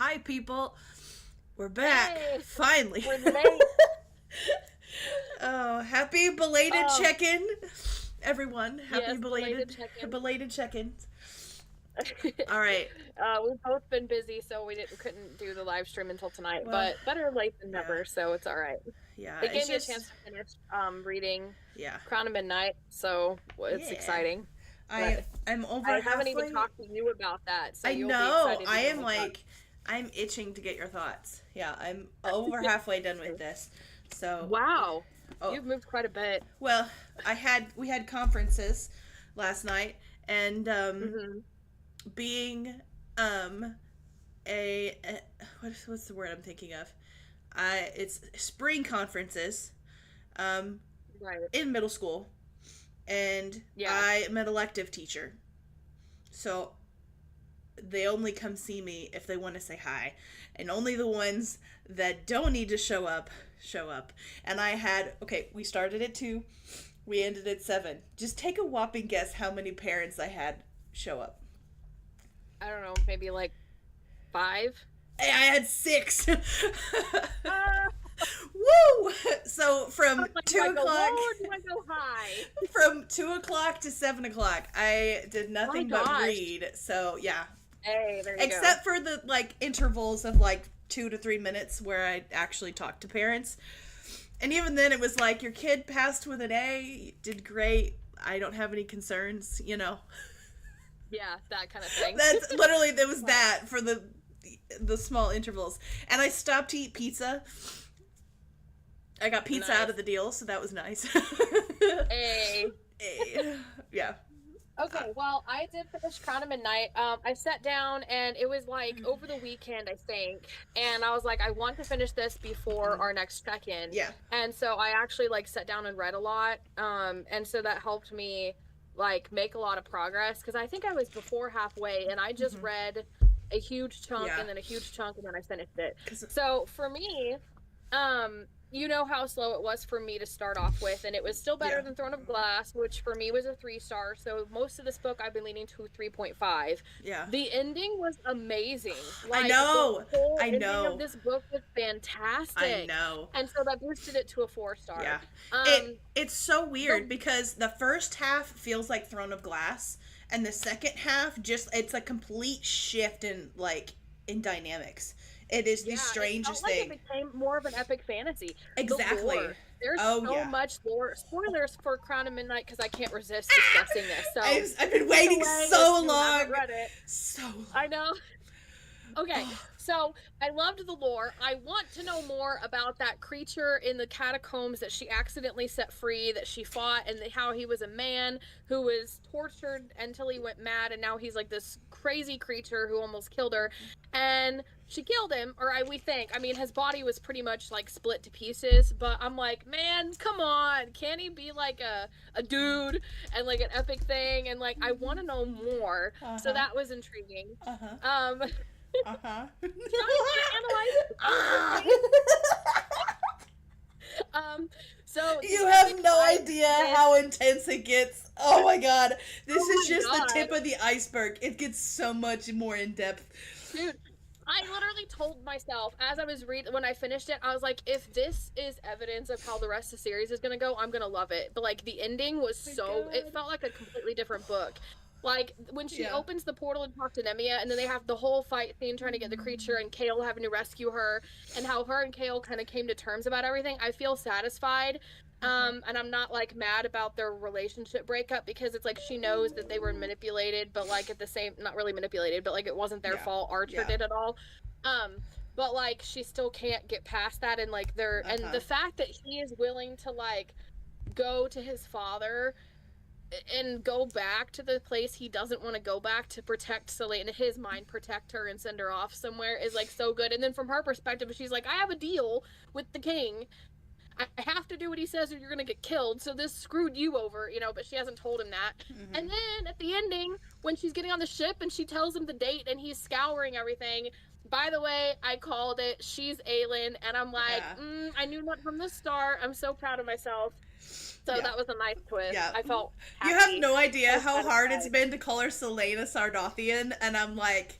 Hi, people. We're back. Hey, Finally. we're late. Oh, happy belated Um, check-in, everyone. Happy yes, belated belated, check-in. belated check-ins. All right. We've both been busy, so we couldn't do the live stream until tonight. Well, But better late than yeah, never, so it's all right. yeah. It It's gave me a just, chance to finish reading yeah, Crown of Midnight, so it's yeah. exciting. I But I'm over I haven't even halfway. talked to you about that, so I you'll be know. excited to I hear am my thoughts. like, I'm itching to get your thoughts. Yeah, I'm over halfway done with this. So, Wow, oh, you've moved quite a bit. well, we had conferences last night, and Hmm. being um a what's the word I'm thinking of? It's spring conferences um Right. in middle school, and Yeah. I am an elective teacher, so they only come see me if they want to say hi, and only the ones that don't need to show up. And I had, okay, we started at 2, we ended at 7. Just take a whopping guess how many parents I had show up. I don't know, maybe like 5. I had 6. Ah, Woo! So from like, do 2 I go low o'clock, or do I go high? from 2 o'clock to 7 o'clock, I did Oh my nothing but gosh. read. So yeah, Hey, there you go. except for the like intervals of like 2 to 3 minutes where I actually talked to parents, and even then it was like, your kid passed with an A, you did great. I don't have any concerns. Yeah, that kind of thing. That's literally, there was that for the small intervals, and I stopped to eat pizza. I got pizza out Nice. of the deal, so that was nice. Hey. Eh, yeah. Uh, Okay, well, I did finish Crown of Midnight. I sat down and it was like over the weekend, I think, and I was like, I want to finish this before our next check-in. yeah. And so I actually like sat down and read a lot. And so that helped me like make a lot of progress because I think I was before halfway and I just Hmm. read a huge chunk Yeah. and then a huge chunk and then I finished it. 'Cause- So for me, you know how slow it was for me to start off with, and it was still better yeah. than Throne of Glass, which for me was a 3 star. So most of this book I've been leaning to 3.5. Yeah. The ending was amazing. I Like know. the whole I ending of know. this book was I fantastic. know. And so that boosted it to a 4 star. Yeah. Um It's so weird the because the first half feels like Throne of Glass, and the second half just, it's a complete shift in dynamics. It is the Yeah, it felt strangest like it thing. became more of an epic fantasy. The Exactly. lore. There's Oh so yeah. much lore. Spoilers for Crown of Midnight because I can't resist discussing this. So I've been take waiting away if so you haven't long. read it. So long. I know. Okay, Oh, so I loved the lore. I want to know more about that creature in the catacombs that she accidentally set free, that she fought, and how he was a man who was tortured until he went mad, and now he's like this crazy creature who almost killed her. And she killed him, or we think. I mean, his body was pretty much like split to pieces, but I'm like, man, come on. Can he be like a dude and like an epic thing? And like, I want to know more. So uh-huh. that was intriguing. Uh-huh. Um, Uh-huh. Trying to analyze so You the have epic no fight idea with how intense it gets. Oh my god. This oh is my just the god, tip of the iceberg. It gets so much more in depth. dude, I literally told myself as I was reading when I finished it, I was like, if this is evidence of how the rest of the series is gonna go, I'm gonna love it. But like the ending was Oh my so, it god. felt like a completely different book. Like when she Yeah. opens the portal and talks to Nemia, and then they have the whole fight scene trying to get the creature and Kale having to rescue her, and how her and Kale kind of came to terms about everything. I feel satisfied. Uh-huh. And I'm not like mad about their relationship breakup because it's like she knows that they were manipulated, but like at the same, not really manipulated, but like it wasn't their Yeah. fault. Archer Yeah. did it all. Um, but like she still can't get past that, and like they're and Uh-huh. the fact that he is willing to like go to his father and go back to the place he doesn't want to go back to protect Celine, in his mind, protect her and send her off somewhere is like so good. And then from her perspective, she's like, I have a deal with the king. I have to do what he says or you're gonna get killed. So this screwed you over, but she hasn't told him that. Mm-hmm. And then at the ending, when she's getting on the ship and she tells him the date and he's scouring everything. By the way, I called it. She's Aelin, and I'm like, Yeah. I knew that from the start. I'm so proud of myself. So Yeah. that was a nice twist. Yeah. I felt You have happy. no idea So how hard it's satisfied. been to call her Selena Sardothian, and I'm like,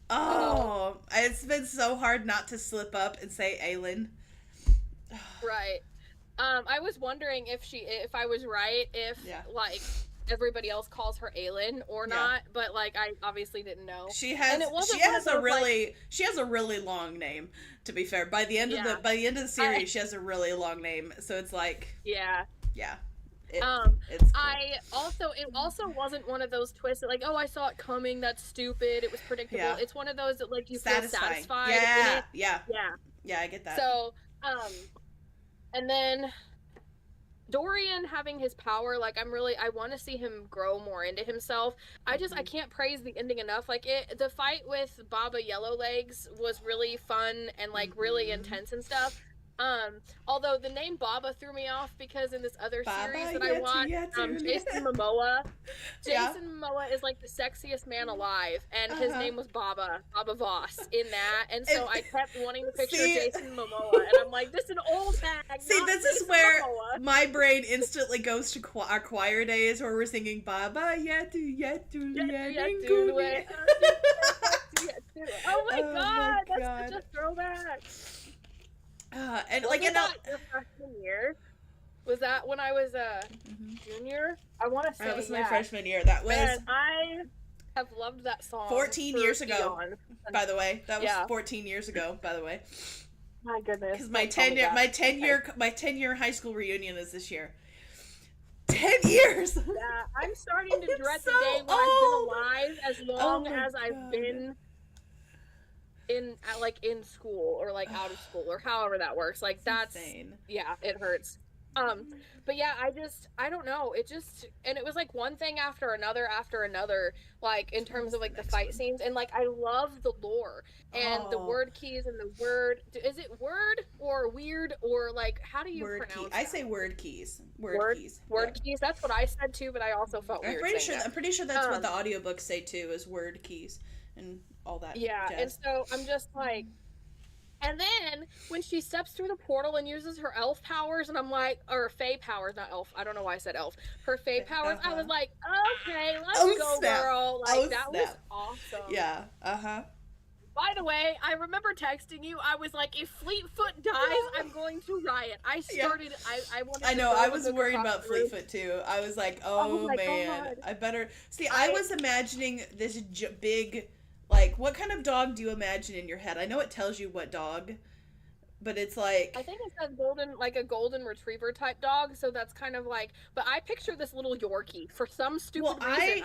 Oh, Oh, it's been so hard not to slip up and say Aelin. right. I was wondering if I was right, if Yeah. like everybody else calls her Aelin or Yeah. not, but like I obviously didn't know. She And has it she wasn't one of has a those like, really long name, to be fair. yeah, By the end of the I series she has a really long name. So it's like, yeah. yeah. It Um, it's cool. I also it also wasn't one of those twists that like, oh, I saw it coming, that's stupid, it was predictable. Yeah. It's one of those that like you feel Satisfying. satisfied in Yeah. it. Yeah. Yeah. Yeah, I get that. So, and then Dorian having his power, like I want to see him grow more into himself. I can't praise the ending enough. Like the fight with Baba Yellowlegs was really fun and like really Mm-hmm. intense and stuff. Although the name Baba threw me off because in this other series Baba that I watched, Yetu. Jason Momoa Yeah. Jason Momoa is like the sexiest man alive, and his Uh-huh. name was Baba Voss in that, and And so I kept wanting to picture see, Jason Momoa, and I'm like, this is an old hag, see, not this is Jason where Momoa. my brain instantly goes to our choir days where we're singing Baba Yetu Yetu Lianinguni. Oh my Oh my god, that's god. such a throwback. And like, Wasn't that your freshman year? Was that when I was a junior? I want to say that was my yeah. freshman year. That was Man, I have loved that song 14 years ago. eons. By the way, that was Yeah. 14 years ago. By the way, My goodness. because my Don't tell me 10 that. 10-year high school reunion is this year. 10 years. Yeah, I'm starting to dread so the day when I've been alive as long my as I've God. been in school or like out of school or however that works. Like that's insane. yeah, it hurts. But yeah, I don't know. And it was like one thing after another, like in terms of like the fight scenes, and like I love the lore and the word keys and the word. Is it word or weird or like how do you Word pronounce? I say word keys. Word keys. Word keys. That's what I said too, but I also felt weird. I'm pretty sure that's what the audiobooks say too, is word keys and all that. Yeah, jazz. and so I'm just like. And then when she steps through the portal and uses her elf powers, and I'm like, or fae powers, not elf. I don't know why I said elf. Her fae powers. I was like, okay, let's go, snap. girl. Like that was awesome. Yeah. By the way, I remember texting you. I was like, if Fleetfoot dies, I'm going to riot. I started. I wanted. I know. I was worried about Fleetfoot too. I was like, oh man, God. I better see. I was imagining this big. Like, what kind of dog do you imagine in your head? I know it tells you what dog, but it's like... I think it says a golden retriever type dog, so that's kind of like... But I picture this little Yorkie for some stupid reason.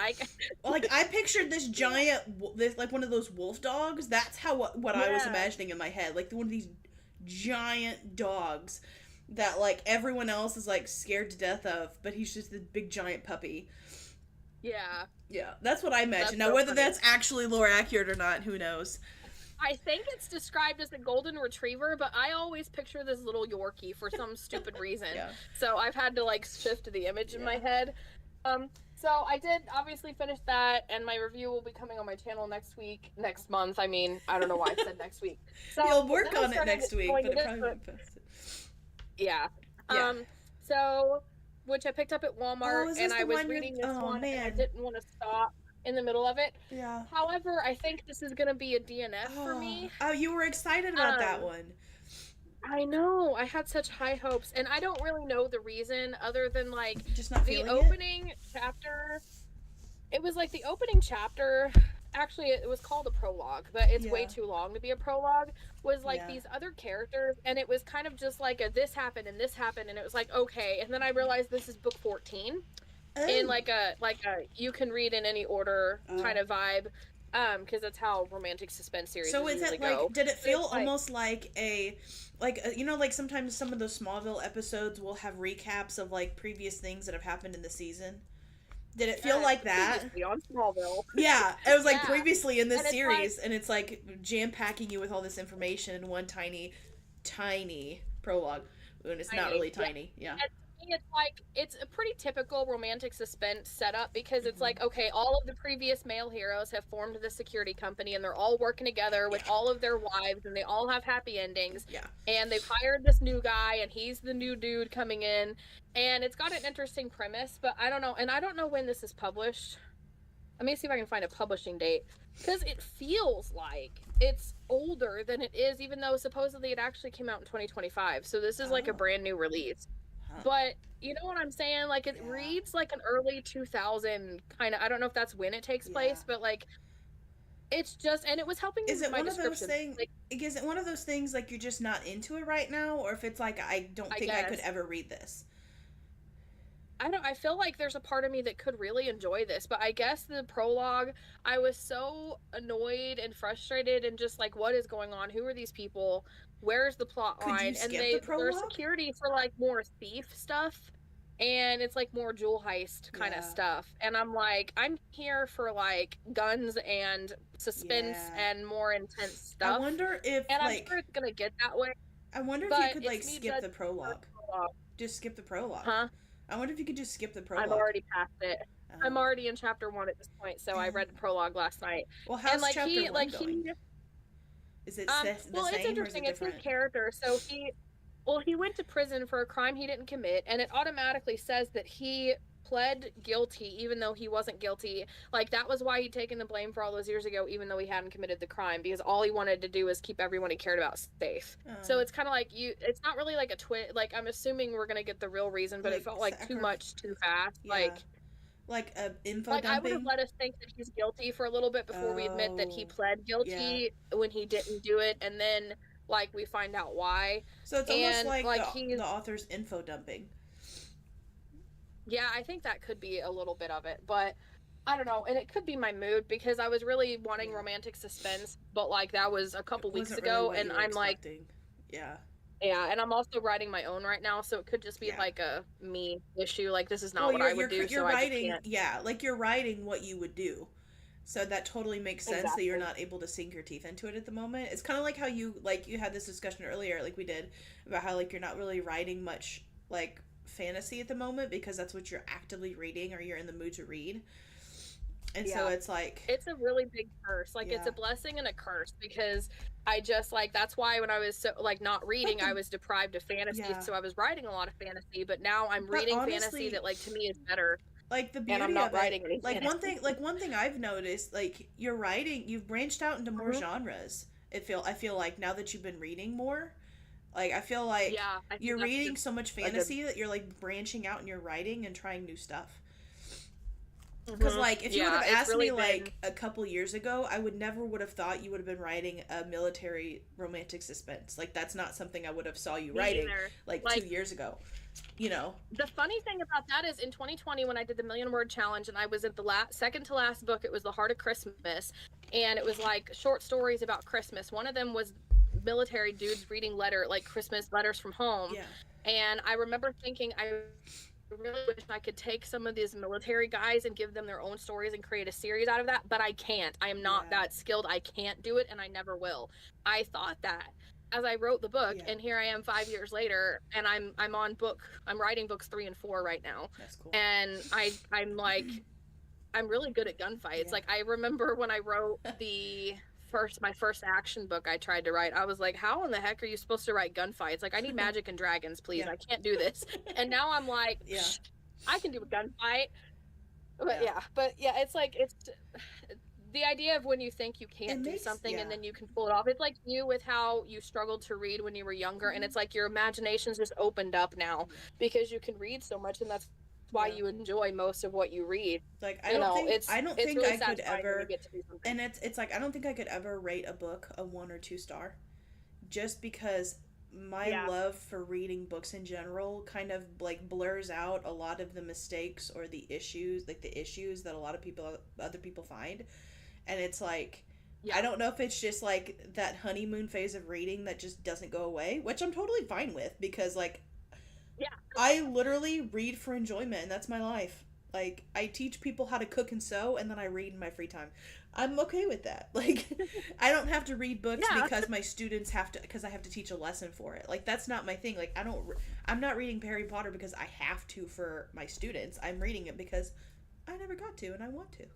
I pictured this giant, like one of those wolf dogs. That's how what I was imagining in my head. Like one of these giant dogs that like everyone else is like scared to death of, but he's just this big giant puppy. Yeah. Yeah, that's what I imagine. Now, whether that's actually lore accurate or not, who knows? I think it's described as a golden retriever, but I always picture this little Yorkie for some stupid reason. So I've had to like shift the image in my head. So I did obviously finish that, and my review will be coming on my channel next month. I mean, I don't know why I said next week. So you'll work on it next week, but it probably won't be posted. Yeah. So. Which I picked up at Walmart, and I was reading this one, and I didn't want to stop in the middle of it. Yeah. However, I think this is going to be a DNF for me. Oh, you were excited about that one. I know. I had such high hopes, and I don't really know the reason other than, like, just not the opening chapter. It was, like, the opening chapter... Actually, it was called a prologue, but it's way too long to be a prologue, was like these other characters, and it was kind of just like this happened, and it was like, okay, and then I realized this is book 14, in like a you can read in any order kind of vibe, because that's how romantic suspense series usually go. Did it feel almost like you know, like sometimes some of those Smallville episodes will have recaps of like previous things that have happened in the season? Did it feel like that? On Smallville. Yeah, it was like previously in this series, and it's like jam-packing you with all this information in one tiny prologue. And it's not really tiny, yeah. And it's like, it's a pretty typical romantic suspense setup, because it's like, okay, all of the previous male heroes have formed this security company, and they're all working together with all of their wives, and they all have happy endings. Yeah. And they've hired this new guy, and he's the new dude coming in, and it's got an interesting premise, but I don't know, and I don't know when this is published. Let me see if I can find a publishing date, because it feels like it's older than it is, even though supposedly it actually came out in 2025. So this is like a Oh, brand new release. huh. But you know what I'm saying? Like it Yeah, reads like an early 2000 kind of. I don't know if that's when it takes yeah. place, but like it's just, and it was helping me Is with it my one of those description. things? Like Is it one of those things like you're just not into it right now, or if it's like I don't I think I could guess ever read this? I feel like there's a part of me that could really enjoy this, but I guess the prologue, I was so annoyed and frustrated and just like, what is going on? Who are these people? Where's the plot Could you line? And skip the they're prologue? security for like more thief stuff, and it's like more jewel heist kind of Yeah, stuff. And I'm like, I'm here for like guns and suspense yeah. and more intense I stuff. wonder if And I'm like sure it's gonna get that way, I wonder if you but could like it's me skip judging the the first prologue. prologue. Just skip the prologue. Huh? I wonder if you could just skip the I'm prologue. already past it. I'm Oh, already in chapter 1 at this point, so I oh. read the prologue last night. Well, And how's chapter one going? Is it the well, it's same or is it interesting. It's his different? character. So he went to prison for a crime he didn't commit, and it automatically says that he pled guilty even though he wasn't guilty. Like that was why he'd taken the blame for all those years ago, even though he hadn't committed the crime, because all he wanted to do was keep everyone he cared about safe. So Oh, it's kind of like it's not really like a twist. Like I'm assuming we're gonna get the real reason, but it like felt like too much too fast. yeah, like info Like I would have dumping. let us think that he's guilty for a little bit before we admit that he Oh, pled yeah. guilty when he didn't do it, and then like we find out why. So it's almost And like like the he's author's info dumping. yeah, I think that could be a little bit of it, but I don't know, and it could be my mood because I was really wanting Yeah, romantic suspense, but like that was a it couple weeks wasn't really ago, what and you were I'm like, expecting. Yeah, yeah, and I'm also writing my own right now, so it could just be yeah. like a me issue. Like this is Well, not what I would do, you're so I just writing, can't. yeah, like you're writing what you would do. So that totally makes sense that you're Exactly. not able to sink your teeth into it at the moment. It's kind of like how you had this discussion earlier, like we did, about how like you're not really writing much like fantasy at the moment because that's what you're actively reading or you're in the mood to read. And so Yeah. it's like, It's a really big curse. Like it's yeah, a blessing and a curse because I just like that's why when I was so like not but reading, I was deprived of fantasy. yeah, So I was writing a lot of fantasy, but now I'm but reading fantasy honestly, that like to me is better, like the and I'm beauty not of it, writing any fantasy. like one thing I've noticed, like you're writing, you've branched out into more Mhm. genres. I feel like now that you've been reading more, like I feel like Yeah, I think you're that's reading so much a good. fantasy that you're like branching out in your writing and trying new stuff. Because Mhm. like if you would Yeah, have it's asked really me been like a couple years ago, I would have thought you would have been writing a military romantic suspense. Like that's not something I would have saw you me writing either. like two Like years ago. You know? the funny thing about that is in 2020 when I did the million word challenge and I was at the second to last book, it was The Heart of Christmas, and it was like short stories about Christmas. One of them was military dudes reading like Christmas letters from home, Yeah. and I remember thinking I really wish I could take some of these military guys and give them their own stories and create a series out of that, but I can't. I am not Yeah. that skilled. I can't do it, and I never will. I thought that as I wrote the book, Yeah. and here I am 5 years later, and I'm writing books 3 and 4 right now, That's cool. and I'm like I'm really good at gunfights. Yeah. Like I remember when I wrote my first action book I tried to write, I was like, how in the heck are you supposed to write gunfights? Like I need magic and dragons, please. Yeah. I can't do this. And now I'm like, Yeah. I can do a gunfight. But Yeah. it's like it's the idea of when you think you It can't do makes something yeah. and then you can pull it off. It's like you with how you struggled to read when you were younger, and it's like your imagination's just opened up now because you can read so much, and that's why Yeah. you enjoy most of what you read. Like I don't It's think really I could satisfying when you ever, get to do something. and it's like I don't think I could ever rate a book a 1 or 2 star, just because my Yeah. love for reading books in general kind of like blurs out a lot of the mistakes or the issues, like the issues that a lot of other people find. And it's like I Yeah. don't know if it's just like that honeymoon phase of reading that just doesn't go away, which I'm totally fine with because like Yeah. I literally read for enjoyment and that's my life. Like I teach people how to cook and sew and then I read in my free time. I'm okay with that. Like I don't have to read books Yeah. because my students have to because I have to teach a lesson for it. Like that's not my thing. Like I'm not reading Harry Potter because I have to for my students. I'm reading it because I never got to and I want to.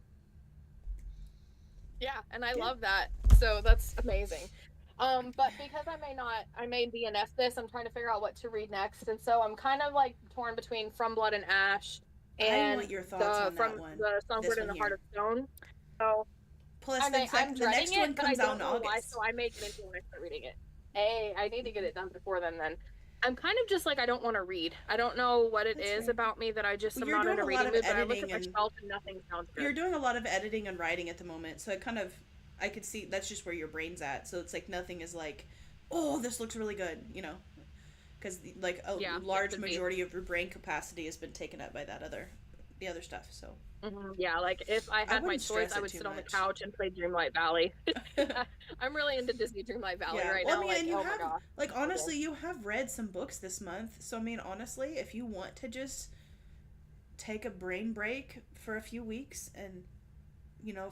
Yeah, and I Yeah. love that. So that's amazing. But because I may DNF this, I'm trying to figure out what to read next. And so I'm kind of like torn between From Blood and Ash I and want your thoughts the on from that one. the This Songbird in one the Heart here. of Stone. So Plus, I'm the dreading next one it, but I comes out don't in know why. August. So I may get into it when I start reading it. Hey, I need to get it done before then. Then I'm kind of just like I don't want to read. I don't know what it That's is fair. about me that I just Well, am you're not in doing a a lot reading of mood. But I look at editing my and shelf and nothing sounds good. you're doing a lot of editing and writing at the moment, so I could see that's just where your brain's at. So it's like nothing is like, oh, this looks really good, you know, because like a Yeah, it large could be. majority of your brain capacity has been taken up by the other stuff. So Yeah, like if I I had my wouldn't choice, stress I it would too sit on the much. couch and play Dreamlight Valley. I'm really into Disney Dreamlight Valley Yeah, right well, I now. mean, Like, and you oh my have gosh, like so good. honestly, you have read some books this month. So I mean, honestly, if you want to just take a brain break for a few weeks and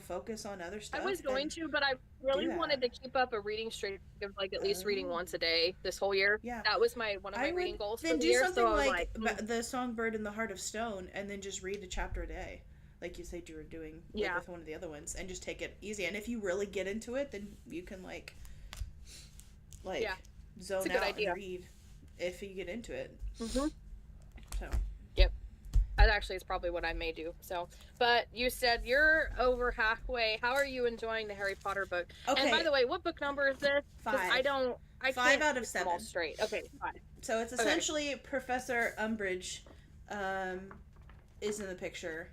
focus on other I stuff, was going then to, but I do really wanted that. to keep up a reading streak of like at least reading Oh, once a day this whole year. yeah. That was my one of my I would reading goals for then the do year. So something I was like like, the Songbird in the Heart of Stone, and then just read a chapter a day, like you said you were doing, like yeah, with one of the other ones, and just take it easy. And if you really get into it, then you can like yeah, it's zone a good out idea. and read if you get into it. Mm-hmm. So Yep. That actually is probably what I may do. So, but you said you're over halfway. How are you enjoying the Harry Potter book? And by okay, the way, what book number is this? Because five, I five can't out of keep them all 7. straight. Okay, fine. So it's Okay. essentially Professor Umbridge um, is in the picture.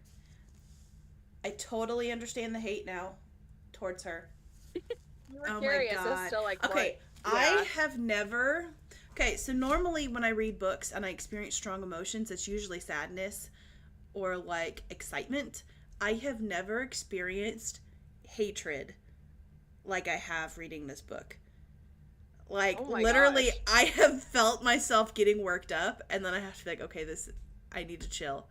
I totally understand the hate now towards her. You were Oh my curious as god. to like Okay, what. I Yeah. have never. Okay, so normally when I read books and I experience strong emotions, it's usually sadness or like excitement. I have never experienced hatred like I have reading this book. Like Oh my literally, gosh. I have felt myself getting worked up, and then I have to be like, okay, this, I need to chill.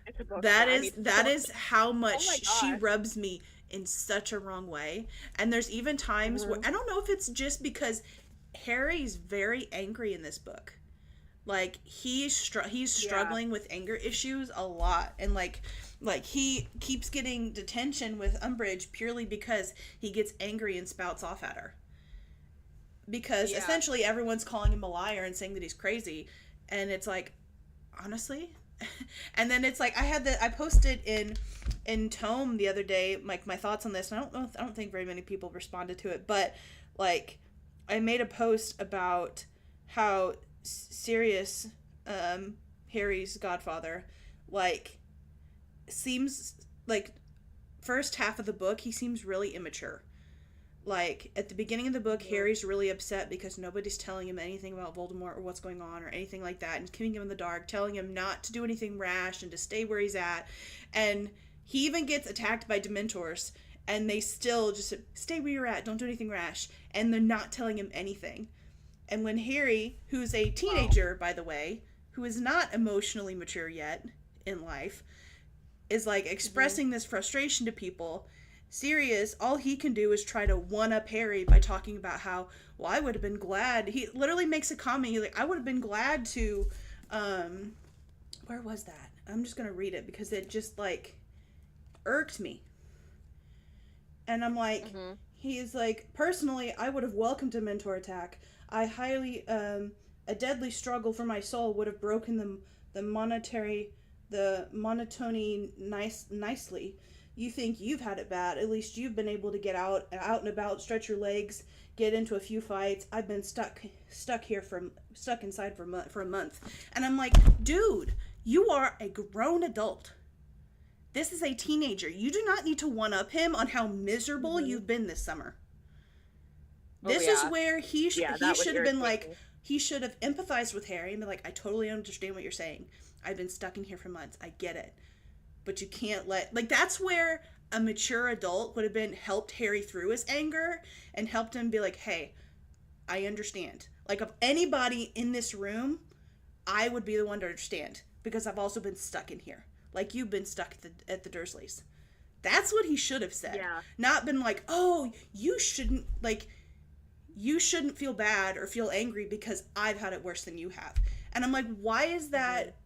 It's a book. That Yeah, I is need to that know. is how Oh my much she gosh. rubs me in such a wrong way. And there's even times where Hmm. I don't know if it's just because Harry's very angry in this book. Like he's Yeah. struggling with anger issues a lot, and like he keeps getting detention with Umbridge purely because he gets angry and spouts off at her. Because Yeah. essentially everyone's calling him a liar and saying that he's crazy, and it's like, honestly. And then it's like I posted in Tome the other day like my thoughts on this, and I don't think very many people responded to it, but like I made a post about how Sirius, Harry's godfather, like seems like first half of the book he seems really immature. Like at the beginning of the book, Hmm. Harry's really upset because nobody's telling him anything about Voldemort or what's going on or anything like that, and keeping him in the dark, telling him not to do anything rash and to stay where he's at. And he even gets attacked by Dementors, and they still just stay where you're at, don't do anything rash, and they're not telling him anything. And when Harry, who's a Wow. teenager, by the way, who is not emotionally mature yet in life, is like Hmm. expressing this frustration to people, Sirius, all he can do is try to one up Harry by talking about how, well, I would have been glad. He literally makes a comment. He's like, I would have been glad to, um, where was that? I'm just gonna read it because it just like irked me. And I'm like, Hmm. he's like, personally, I would have welcomed a mentor attack. I highly, a deadly struggle for my soul would have broken the monotony nicely. You think you've had it bad. At least you've been able to get out and about, stretch your legs, get into a few fights. I've been stuck inside for a month. And I'm like, dude, you are a grown adult. This is a teenager. You do not need to one up him on how miserable Hmm. you've been this summer. Oh This is yeah. where Yeah, he that would should have been irritate like, me. he should have empathized with Harry and been like, I totally understand what you're saying. I've been stuck in here for months. I get it. But you can't like that's where a mature adult would have been helped Harry through his anger and helped him be like, hey, I understand. Like of anybody in this room, I would be the one to understand because I've also been stuck in here. Like you've been stuck at the Dursleys. That's what he should have said. Yeah. Not been like, "Oh, you shouldn't feel bad or feel angry because I've had it worse than you have." And I'm like, "Why is Hmm. that?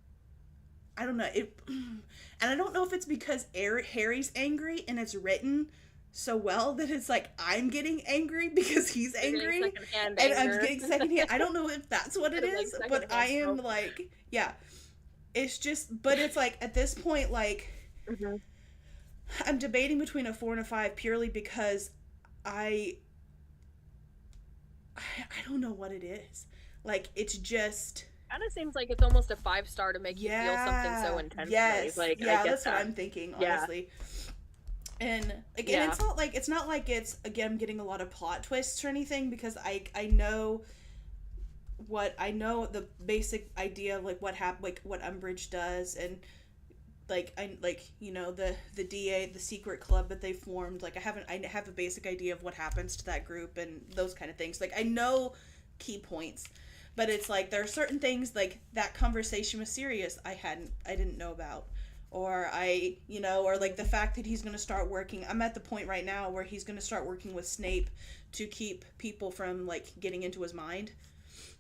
I don't know. It and I don't know if it's because Harry's angry and it's written so well that it's like I'm getting angry because he's You're getting angry secondhand and I'm anger. getting secondhand. I don't know if that's what it Kind of like is, but I secondhand am smoke. like, yeah. it's just, but it's like at this point, like Mm-hmm. I'm debating between a 4 and a 5 purely because I I don't know what it is. Like it's just Kind of seems like it's almost a 5-star to make you feel something so yeah, intensely. yes, Like, I yeah. get That's what that. I'm thinking, Yeah. honestly. And again, Yeah. it's not like it's again getting a lot of plot twists or anything because I know what I know the basic idea of like what happened, like what Umbridge does, and like I like the DA, the secret club that they formed. Like I have a basic idea of what happens to that group and those kind of things. Like I know key points, but it's like there are certain things like that conversation with Sirius I didn't know about, or or like the fact that he's going to start working. I'm at the point right now where he's going to start working with Snape to keep people from like getting into his mind.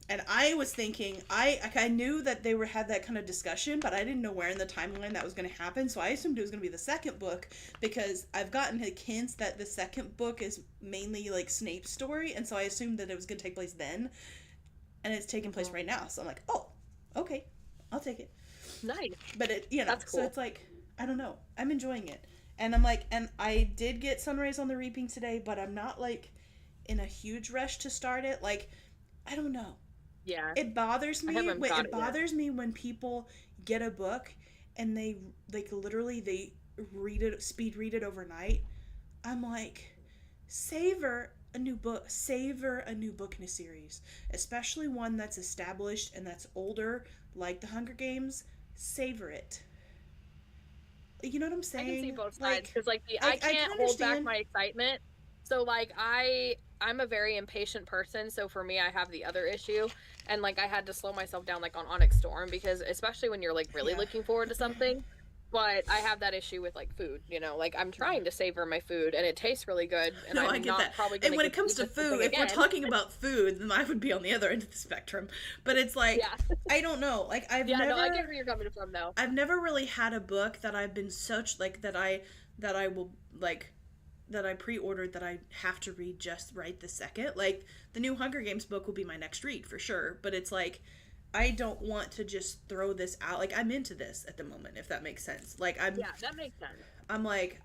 And I was thinking, I knew that they were had that kind of discussion, but I didn't know where in the timeline that was going to happen. So I assumed it was going to be the second book because I've gotten hints that the second book is mainly like Snape's story, and so I assumed that it was going to take place then, and it's taking place Mhm. right now. So I'm like, oh, okay, I'll take it. Nice. But it, That's so cool. it's like I don't know, I'm enjoying it, and I'm like, and I did get Sunrise on the Reaping today, but I'm not like in a huge rush to start it. Like I don't know, Yeah. it bothers I me haven't when got it yet. when people get a book and they like literally they speed read it overnight. I'm like, savor a new book in a series, especially one that's established and that's older, like the Hunger Games. Savor it. You know what I'm I can see saying? both sides Like because like I I can can't hold back understand. my excitement. So like I'm a very impatient person, so for me I have the other issue, and like I had to slow myself down like on Onyx Storm because especially when you're like really Yeah. looking forward to something. But I have that issue with like food, like I'm Yeah. trying to savor my food and it tastes really good and No, I I'm get not that. probably going And to when get it to comes eat to the same food, thing if we're again. talking about food, then I would be on the other end of the spectrum. But it's like Yeah. I don't know. Like Yeah, no, I get where you're coming from though. I've never really had a book that I've been such like that I will like that I pre-ordered that I have to read just right this second. Like the new Hunger Games book will be my next read for sure, but it's like I don't want to just throw this out. Like I'm into this at the moment, if that makes sense. Like Yeah, that makes sense. I'm like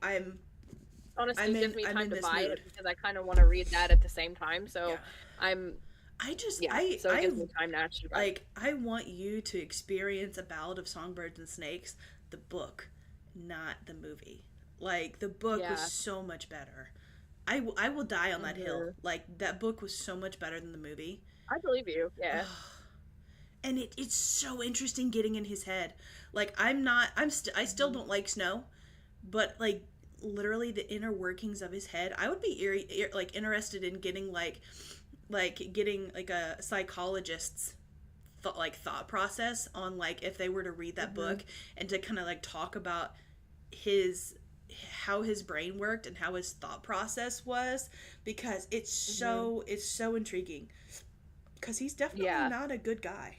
Honestly, it gives me I'm time in to this buy mood. it because I kind of want to read that at the same time. Yeah. So I'm, I just yeah, so it gives me time to actually buy it. like I want you to experience A Ballad of Songbirds and Snakes, the book, not the movie. Like the book was Yeah. so much better. I will die on that hill. Hmm. Like that book was so much better than the movie. I believe you. Yeah. And it's so interesting getting in his head. Like I still Hmm. don't like snow, but like literally the inner workings of his head. I would be like interested in getting getting like a psychologist's thought process on like if they were to read that Hmm. book and to kind of like talk about his how his brain worked and how his thought process was, because Hmm. it's so intriguing, because he's definitely Yeah. not a good guy.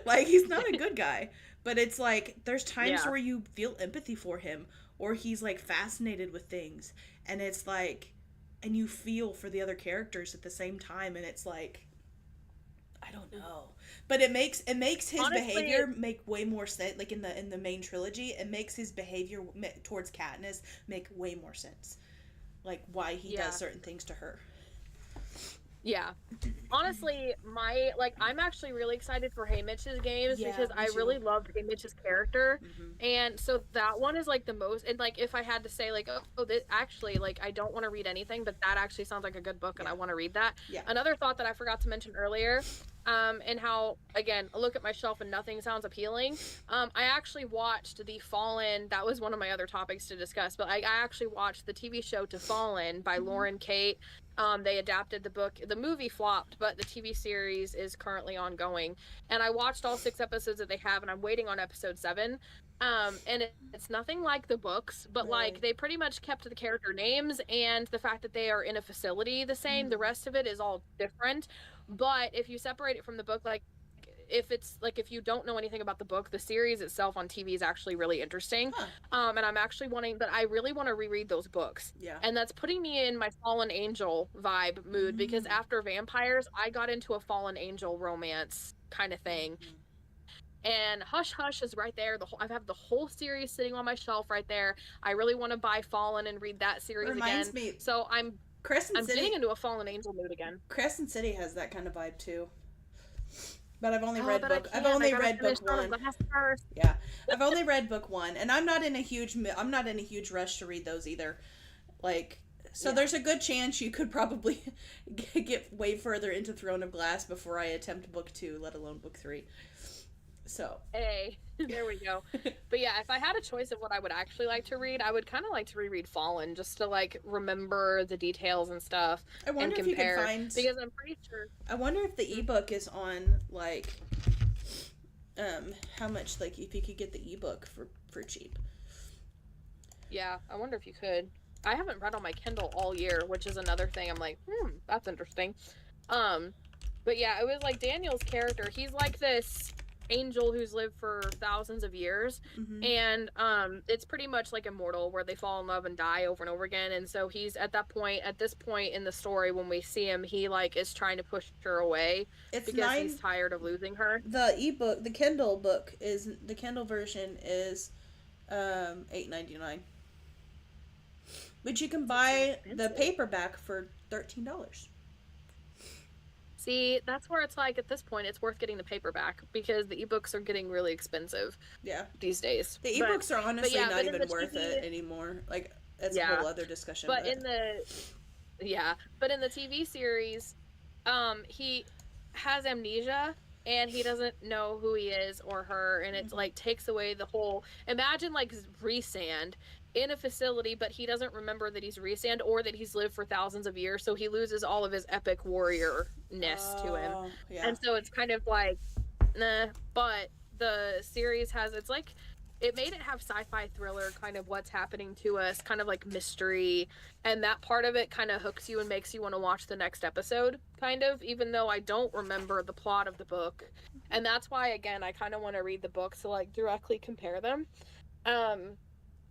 Like he's not a good guy, but it's like there's times Yeah. where you feel empathy for him, or he's like fascinated with things, and it's like and you feel for the other characters at the same time, and it's like I don't know, but it makes his Honestly, behavior make way more sense. Like in the main trilogy, it makes his behavior towards Katniss make way more sense. Like why he does yeah. certain things to her. Yeah. Honestly, I'm actually really excited for Haymitch's games Yeah, because me I too. really loved Haymitch's character. Hmm. And so that one is like the most, and like if I had to say like, oh, this actually like I don't want to read anything, but that actually sounds like a good book and Yeah, I want to read that. yeah. Another thought that I forgot to mention earlier, and how again, I look at my shelf and nothing sounds appealing. I actually watched The Fallen. That was one of my other topics to discuss, but I actually watched the TV show To Fallen by Hmm. Lauren Kate. They adapted the book. The movie flopped, but the TV series is currently ongoing. And I watched all 6 episodes that they have, and I'm waiting on episode 7. And it's nothing like the books, but like Really. they pretty much kept the character names and the fact that they are in a facility the same. The Hmm. rest of it is all different. But if you separate it from the book, like if it's like if you don't know anything about the book, the series itself on TV is actually really interesting. Huh. And I'm actually wanting, but I really want to reread those books. Yeah. And that's putting me in my fallen angel vibe mood because Mm. after vampires, I got into a fallen angel romance kind of thing. Hmm. And Hush Hush is right there. I have the whole series sitting on my shelf right there. I really want to buy Fallen and read that series Reminds again. me, So I'm Crescent City. getting into a Fallen Angel mood again. Crescent City has that kind of vibe too. But I've only Oh, read but book. I I've can't. only I gotta read finish book one. first. Yeah, I've only read book one, and I'm not in a huge rush to read those either. Like, so Yeah. there's a good chance you could probably get way further into Throne of Glass before I attempt book 2, let alone book 3. So. Hey, there we go. But yeah, if I had a choice of what I would actually like to read, I would kind of like to reread Fallen just to like remember the details and stuff I wonder and if compare. you can find, because I'm pretty sure. I wonder if the ebook is on like how much, like if you could get the ebook for cheap. Yeah, I wonder if you could. I haven't read on my Kindle all year, which is another thing. I'm like, that's interesting. But yeah, it was like Daniel's character. He's like this angel who's lived for thousands of years, and it's pretty much like Immortal, where they fall in love and die over and over again. And so he's at this point in the story, when we see him, he like is trying to push her away because he's tired of losing her. The ebook, the Kindle version is $8.99. But you can buy the paperback for $13. See, that's where it's like, at this point, it's worth getting the paperback because the ebooks are getting really expensive. Yeah. These days. The ebooks are honestly not even worth it anymore. Like, that's a whole other discussion. But in the TV series, he has amnesia and he doesn't know who he is or her, and it's like takes away the whole. Imagine like Rhysand in a facility, but he doesn't remember that he's Rhysand or that he's lived for thousands of years, so he loses all of his epic warrior-ness to him. Yeah. And so it's kind of like, nah. But the series has, it's like, it made it have sci-fi thriller, kind of what's happening to us, kind of like mystery, and that part of it kind of hooks you and makes you want to watch the next episode, kind of, even though I don't remember the plot of the book. And that's why, again, I kind of want to read the book to like directly compare them.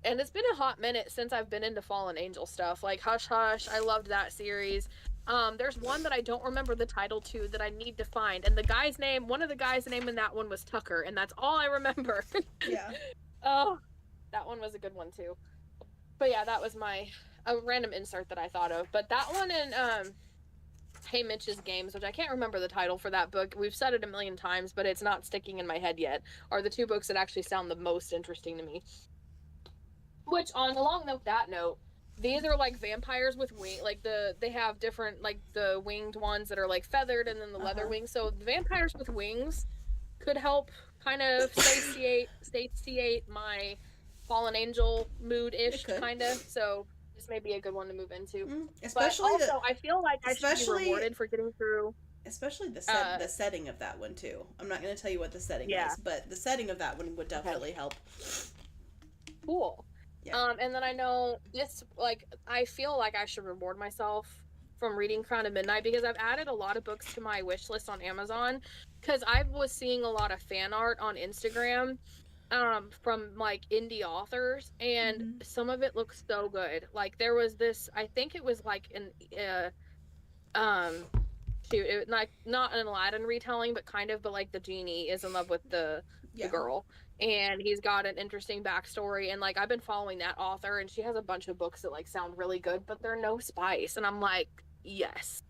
And it's been a hot minute since I've been into Fallen Angel stuff. Like Hush Hush, I loved that series. There's one that I don't remember the title to that I need to find. And one of the guys' name in that one was Tucker, and that's all I remember. Yeah. Oh, that one was a good one too. But yeah, that was a random insert that I thought of. But that one and Hey Mitch's Games, which I can't remember the title for that book. We've said it a million times, but it's not sticking in my head yet, are the two books that actually sound the most interesting to me. Which, along that note, these are like vampires with wings. Like they have different, like the winged ones that are like feathered, and then the leather wings. So the vampires with wings could help kind of satiate my Fallen Angel mood-ish, kind of. So this may be a good one to move into. Especially, but also, I feel like I should be rewarded for getting through. Especially the setting of that one too. I'm not going to tell you what the setting is, but the setting of that one would definitely help. Cool. Yeah. And then I know this, like, I feel like I should reward myself from reading Crown of Midnight because I've added a lot of books to my wish list on Amazon because I was seeing a lot of fan art on Instagram from like indie authors, and some of it looks so good. Like there was this, I think it was like not an Aladdin retelling, but kind of, but like the genie is in love with the girl. And he's got an interesting backstory, and like I've been following that author, and she has a bunch of books that like sound really good, but they're no spice, and I'm like, yes.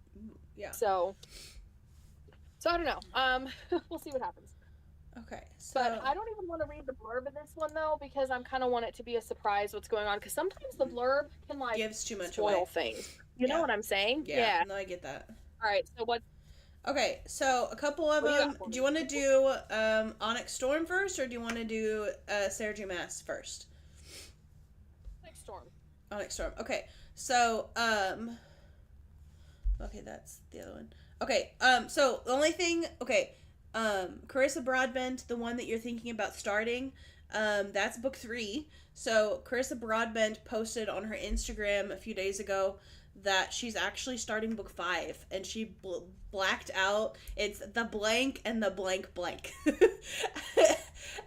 Yeah. So I don't know. We'll see what happens. Okay. But I don't even want to read the blurb in this one though, because I'm kind of want it to be a surprise what's going on, because sometimes the blurb can like gives too much spoil away. Things. You know what I'm saying? Yeah. No, I get that. All right. So what? Okay, so a couple of them. Do you want to do Onyx Storm first, or do you want to do Sergio Mass first? Onyx Storm. Okay, so okay, that's the other one. Okay, so the only thing. Okay, Carissa Broadbent, the one that you're thinking about starting, that's book 3. So Carissa Broadbent posted on her Instagram a few days ago that she's actually starting book 5, and she blacked out. It's the blank and the blank blank,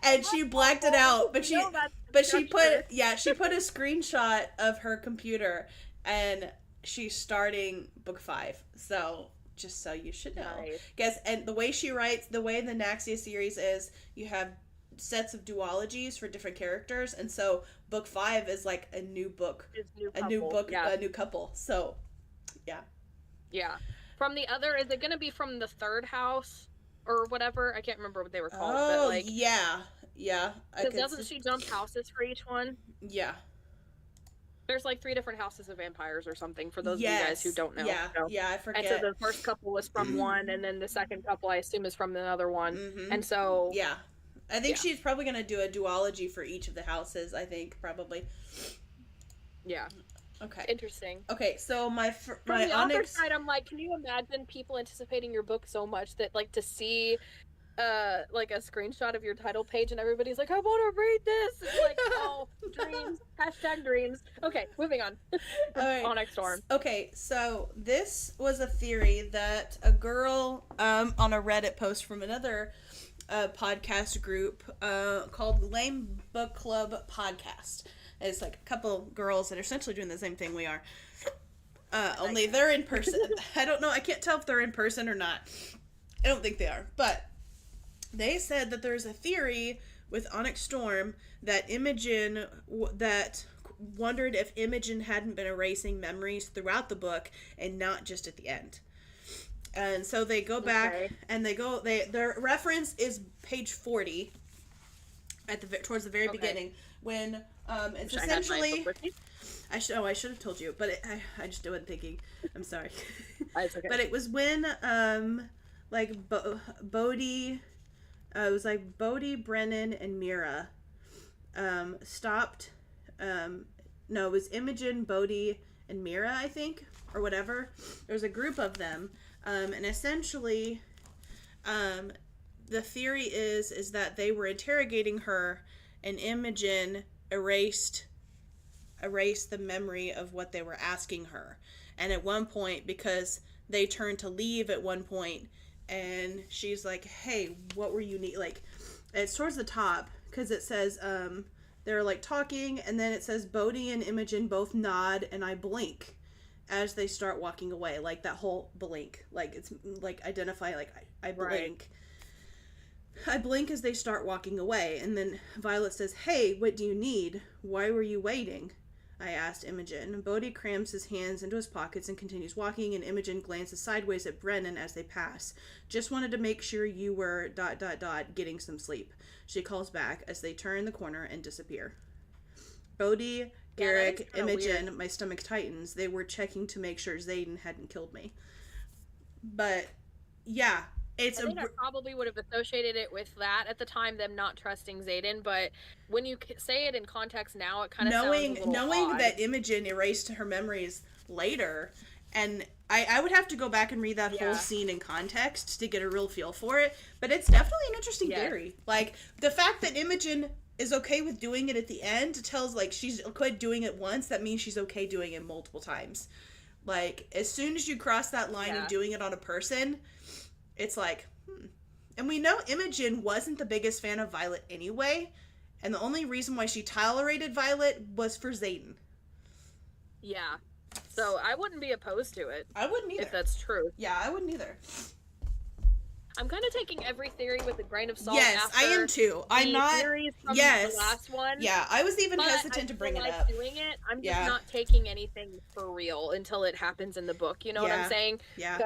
and she blacked it out. But she put a screenshot of her computer, and she's starting book 5. So Just so you should know. Nice. Guess, and the way she writes, the way the Naxia series is, you have sets of duologies for different characters, and so book 5 is like a new book, It's new a couple. new book, Yeah. a new couple. So, yeah. Yeah. From the other, is it going to be from the third house or whatever? I can't remember what they were called. Oh, but like, yeah. because doesn't she jump houses for each one? Yeah. There's like 3 different houses of vampires or something for those of you guys who don't know. Yeah, so. yeah, I forget. And so the first couple was from one, and then the second couple I assume is from another one. Mm-hmm. And so yeah, I think she's probably gonna do a duology for each of the houses. I think probably. Yeah. Okay. Interesting. Okay, so my From my the Onyx author side, I'm like, can you imagine people anticipating your book so much that like to see like a screenshot of your title page and everybody's like, I want to read this. It's like, oh, dreams. #dreams. Okay, moving on. Right. Onyx Storm. Okay, so this was a theory that a girl on a Reddit post from another podcast group called Lame Book Club Podcast. It's like a couple girls that are essentially doing the same thing we are. Only they're in person. I don't know. I can't tell if they're in person or not. I don't think they are. But they said that there's a theory with Onyx Storm that Imogen, that wondered if Imogen hadn't been erasing memories throughout the book and not just at the end. And so they go back and their reference is page 40 at the towards the very beginning when it's essentially I should have told you, but I just wasn't thinking. I'm sorry. It's okay. But it was when like Bodhi it was like Bodhi, Brennan, and Mira stopped. No, it was Imogen, Bodhi, and Mira, I think, or whatever. There was a group of them, and essentially, the theory is that they were interrogating her, and Imogen erased the memory of what they were asking her. And at one point, because they turned to leave at one point, and she's like, hey, what were you need? Like, it's towards the top, because it says, they're like talking, and then it says Bodhi and Imogen both nod, and I blink as they start walking away. Like, that whole blink. Like, it's like identify, like, I blink. Right. I blink as they start walking away, and then Violet says, hey, what do you need? Why were you waiting? I asked Imogen. Bodhi crams his hands into his pockets and continues walking, and Imogen glances sideways at Brennan as they pass. Just wanted to make sure you were ... getting some sleep. She calls back as they turn the corner and disappear. Bodhi, Garrick, Imogen, weird. My stomach tightens. They were checking to make sure Xaden hadn't killed me. But, yeah. I think I probably would have associated it with that at the time, them not trusting Xaden, but when you say it in context now, it kind of sounds a little knowing odd. That Imogen erased her memories later, and I would have to go back and read that whole scene in context to get a real feel for it, but it's definitely an interesting theory. Like, the fact that Imogen is okay with doing it at the end tells, like, she's quit doing it once, that means she's okay doing it multiple times. Like, as soon as you cross that line of doing it on a person, it's like, And we know Imogen wasn't the biggest fan of Violet anyway, and the only reason why she tolerated Violet was for Xaden. Yeah. So I wouldn't be opposed to it. I wouldn't either. If that's true. Yeah, I wouldn't either. I'm kind of taking every theory with a grain of salt. Yes, I am too. I'm not. Theories from the last one. Yeah, I was even hesitant to bring it up. Doing it, I'm just not taking anything for real until it happens in the book. You know what I'm saying? Yeah.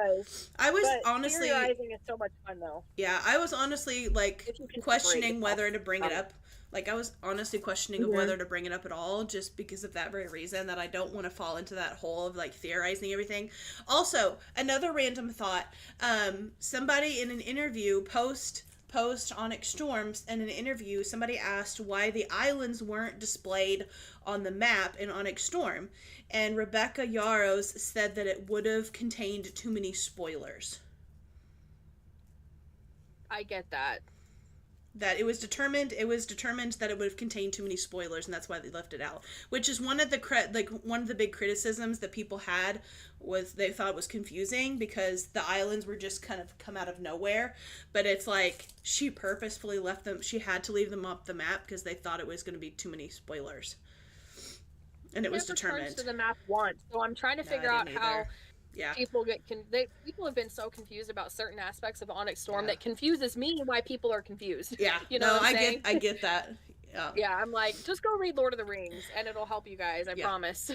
I was honestly theorizing is so much fun though. Yeah, I was honestly like questioning whether to bring it up. Like, I was honestly questioning of whether to bring it up at all, just because of that very reason, that I don't want to fall into that hole of, like, theorizing everything. Also, another random thought, somebody in an interview, post Onyx Storms, in an interview, somebody asked why the islands weren't displayed on the map in Onyx Storm, and Rebecca Yarros said that it would have contained too many spoilers. I get that. That it was determined that it would have contained too many spoilers, and that's why they left it out. Which is one of the big criticisms that people had, was they thought it was confusing because the islands were just kind of come out of nowhere. But it's like she purposefully left them. She had to leave them off the map because they thought it was going to be too many spoilers, and it was determined. To the map once, so I'm trying to figure out how. Yeah. people people have been so confused about certain aspects of Onyx Storm Yeah. that confuses me why people are confused. Yeah. You know No, what I'm saying? I get that. Yeah. Yeah, I'm like, just go read Lord of the Rings and it'll help you guys, I Yeah. promise.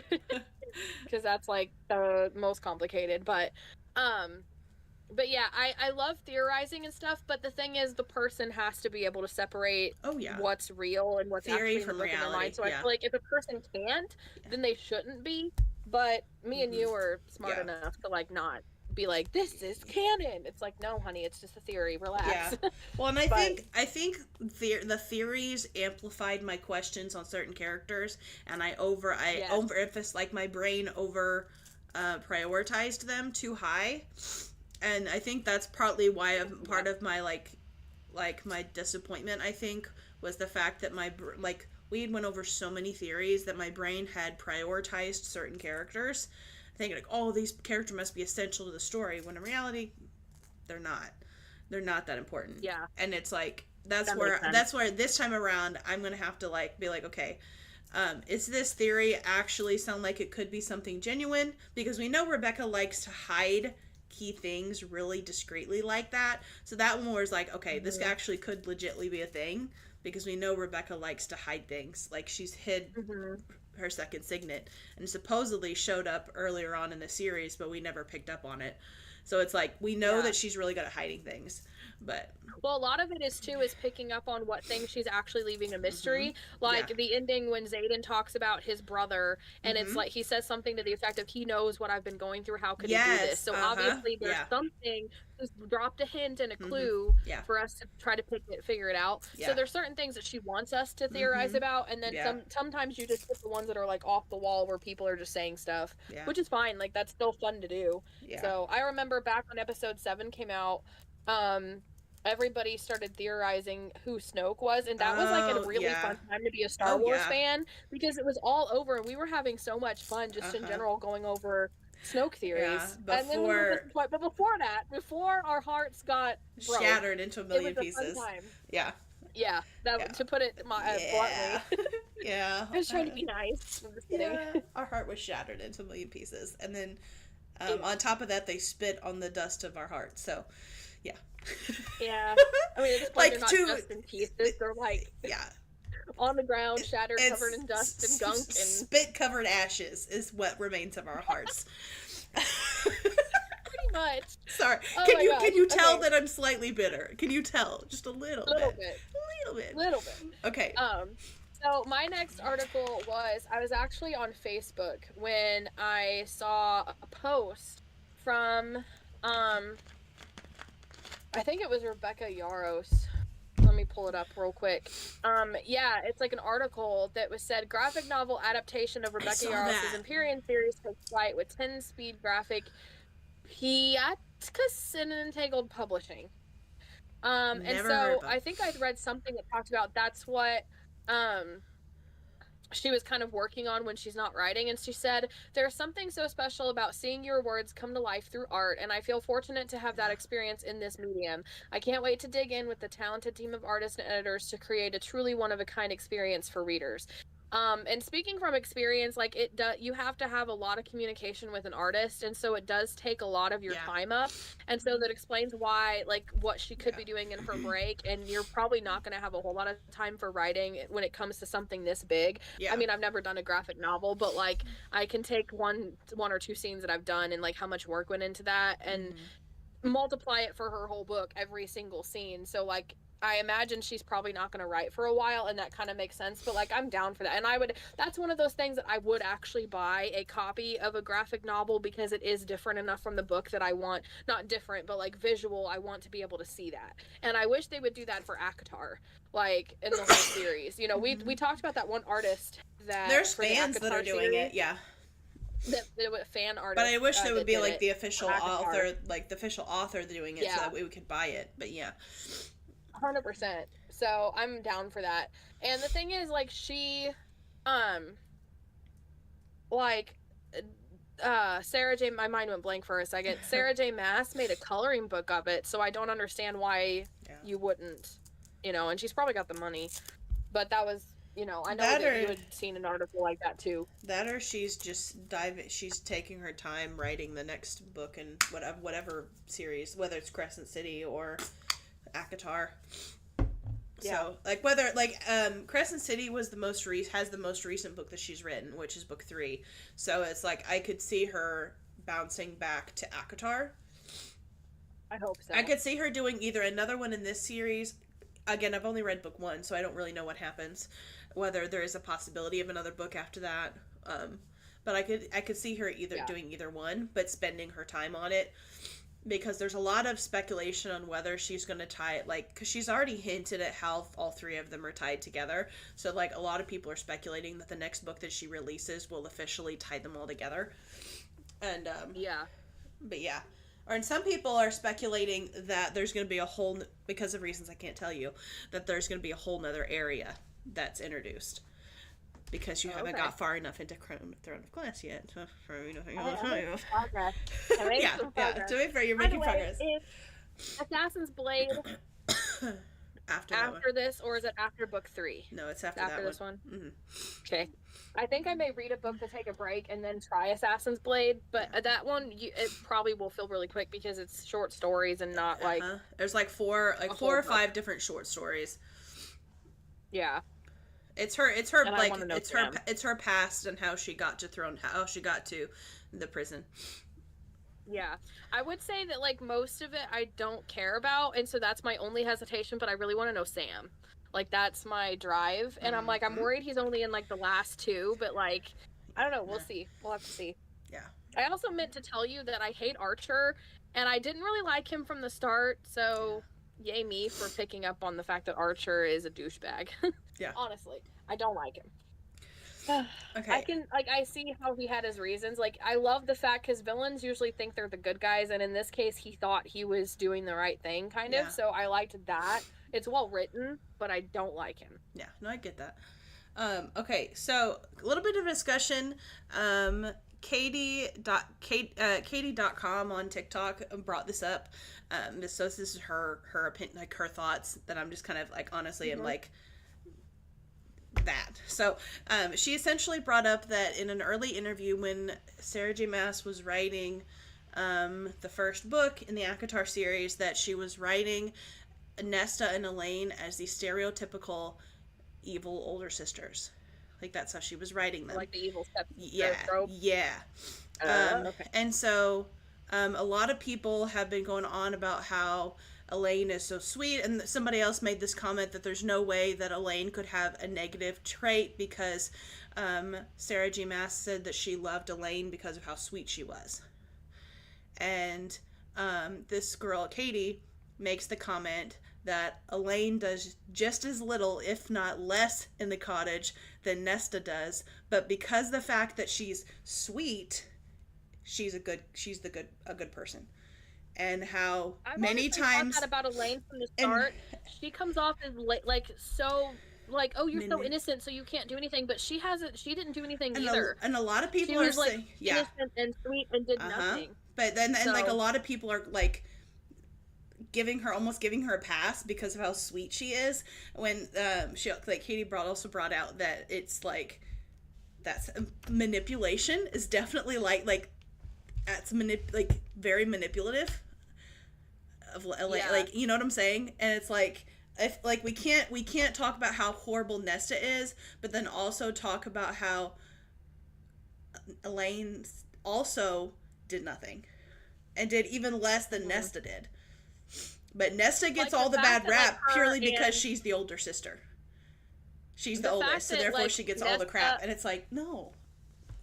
Because that's like the most complicated. But yeah, I love theorizing and stuff, but the thing is the person has to be able to separate Oh yeah. what's real and what's Theory actually in the from book in their reality. mind. So I Yeah. feel like if a person can't, Yeah. then they shouldn't be. But me and you are smart Yeah. enough to like not be like, this is canon. It's like, no, honey, it's just a theory. Relax. Yeah. Well, and I But think the theories amplified my questions on certain characters, and I yes. overemphasized, like my brain over prioritized them too high, and I think that's partly why part of my like my disappointment, I think, was the fact that like we had went over so many theories that my brain had prioritized certain characters, thinking like, oh, these characters must be essential to the story, when in reality they're not. They're not that important. Yeah. And it's like That makes sense. that's where this time around I'm gonna have to like be like, okay, is this theory actually sound like it could be something genuine? Because we know Rebecca likes to hide key things really discreetly like that. So that one was like, okay, this actually could legitimately be a thing, because we know Rebecca likes to hide things. Like she's hid her second signet and supposedly showed up earlier on in the series, but we never picked up on it. So it's like we know that she's really good at hiding things. But well, a lot of it is picking up on what things she's actually leaving a mystery. Like the ending when Xaden talks about his brother, and it's like he says something to the effect of, "He knows what I've been going through. How could he do this?" So obviously there's something who's dropped a hint and a clue for us to try to figure it out. So there's certain things that she wants us to theorize about, and then sometimes you just get the ones that are like off the wall where people are just saying stuff, which is fine. Like that's still fun to do. So I remember back when episode 7 came out, everybody started theorizing who Snoke was, and that was like a really fun time to be a Star Wars fan, because it was all over and we were having so much fun just in general going over Snoke theories. And then we were disappointed. But before our hearts got shattered into a million pieces. Yeah. Yeah, to put it bluntly. Yeah. I was trying to be nice. I'm just kidding. Our heart was shattered into a million pieces, and then on top of that, they spit on the dust of our hearts. So, yeah. Yeah. I mean, at this point, they're not just in pieces. They're like on the ground, shattered, covered in dust and gunk. And spit-covered ashes is what remains of our hearts. Pretty much. Sorry. Can you tell that I'm slightly bitter? Can you tell? Just a little bit. A little bit. Okay. So my next article I was actually on Facebook when I saw a post from I think it was Rebecca Yaros. Let me pull it up real quick. Yeah, it's like an article that was said, graphic novel adaptation of Rebecca Yaros' Empyrean series takes flight with 10-speed graphic hiatus and Entangled Publishing. And so I think I'd read something that talked about that's what she was kind of working on when she's not writing, and she said, there's something so special about seeing your words come to life through art, and I feel fortunate to have that experience in this medium. I can't wait to dig in with the talented team of artists and editors to create a truly one-of-a-kind experience for readers. And speaking from experience, like you have to have a lot of communication with an artist, and so it does take a lot of your time up, and so that explains why, like, what she could be doing in her break, and you're probably not going to have a whole lot of time for writing when it comes to something this big. I mean, I've never done a graphic novel, but like I can take one or two scenes that I've done and like how much work went into that and multiply it for her whole book, every single scene. So like I imagine she's probably not going to write for a while, and that kind of makes sense, but like I'm down for that. And that's one of those things that I would actually buy a copy of a graphic novel, because it is different enough from the book that I want, not different, but like visual, I want to be able to see that. And I wish they would do that for ACOTAR, like in the whole series. You know, we talked about that one artist that there's fans that are doing series, it, fan artist. But I wish there would be like the official author doing it so that we could buy it. But 100%. So I'm down for that. And the thing is, like, she, Sarah J. My mind went blank for a second. Sarah J. Maas made a coloring book of it, so I don't understand why you wouldn't, you know. And she's probably got the money, but that was You know, I know That that you or had seen an article like that too. she's just diving. She's taking her time writing the next book in whatever series, whether it's Crescent City or Akatar. Yeah. So like whether like Crescent City was has the most recent book that she's written, which is book 3. So it's like I could see her bouncing back to Akatar. I hope so. I could see her doing either another one in this series. Again, I've only read book 1, so I don't really know what happens. Whether there is a possibility of another book after that. But I could see her doing either one, but spending her time on it, because there's a lot of speculation on whether she's going to tie it, like, because she's already hinted at how all 3 of them are tied together. So like a lot of people are speculating that the next book that she releases will officially tie them all together. And but yeah. Or, and some people are speculating that there's going to be a whole, because of reasons I can't tell you, that there's going to be a whole nother area that's introduced. Because you haven't got far enough into Throne of Glass yet. For, you know, Progress. To be fair, you're making progress. Is Assassin's Blade after this, or is it after book 3? No, it's after this one. Mm-hmm. Okay. I think I may read a book to take a break and then try Assassin's Blade, but that one it probably will feel really quick because it's short stories and not like there's like four or 5 different short stories. Yeah. It's her past and how she got to the prison. Yeah. I would say that like most of it I don't care about, and so that's my only hesitation, but I really want to know Sam. Like, that's my drive. And I'm like, I'm worried he's only in, like, the last 2. But, like, I don't know. We'll see. We'll have to see. Yeah. I also meant to tell you that I hate Archer. And I didn't really like him from the start. So, yay me for picking up on the fact that Archer is a douchebag. Yeah. Honestly. I don't like him. Okay. I see how he had his reasons. Like, I love the fact because villains usually think they're the good guys. And in this case, he thought he was doing the right thing, kind of. So, I liked that. It's well written, but I don't like him. Yeah, no, I get that. Okay, so a little bit of discussion. Katie.com on TikTok brought this up. This is her opinion, like her thoughts that I'm just kind of like, honestly, I'm like that. So she essentially brought up that in an early interview when Sarah J. Maas was writing the first book in the Akatar series, that she was writing Nesta and Elaine as the stereotypical evil older sisters. Like, that's how she was writing them. Like the evil stepsister trope? Yeah. Okay. And so a lot of people have been going on about how Elaine is so sweet, and somebody else made this comment that there's no way that Elaine could have a negative trait because Sarah G. Maas said that she loved Elaine because of how sweet she was. And this girl, Katie, makes the comment that Elaine does just as little, if not less, in the cottage than Nesta does, but because the fact that she's sweet, she's a good person. And how many times thought that about Elaine from the start. She comes off as like so like, oh, you're so innocent, so you can't do anything, but she didn't do anything either. And a lot of people are saying, innocent and sweet and did nothing. But then like a lot of people are like giving her a pass because of how sweet she is, when she, like, Katie also brought out that it's like that's manipulation is definitely like that's very manipulative of like, you know what I'm saying? And it's like, if like we can't talk about how horrible Nesta is, but then also talk about how Elaine also did nothing and did even less than Nesta did. But Nesta gets all the bad rap purely because she's the older sister. She's the oldest, so therefore she gets all the crap. And it's like, no.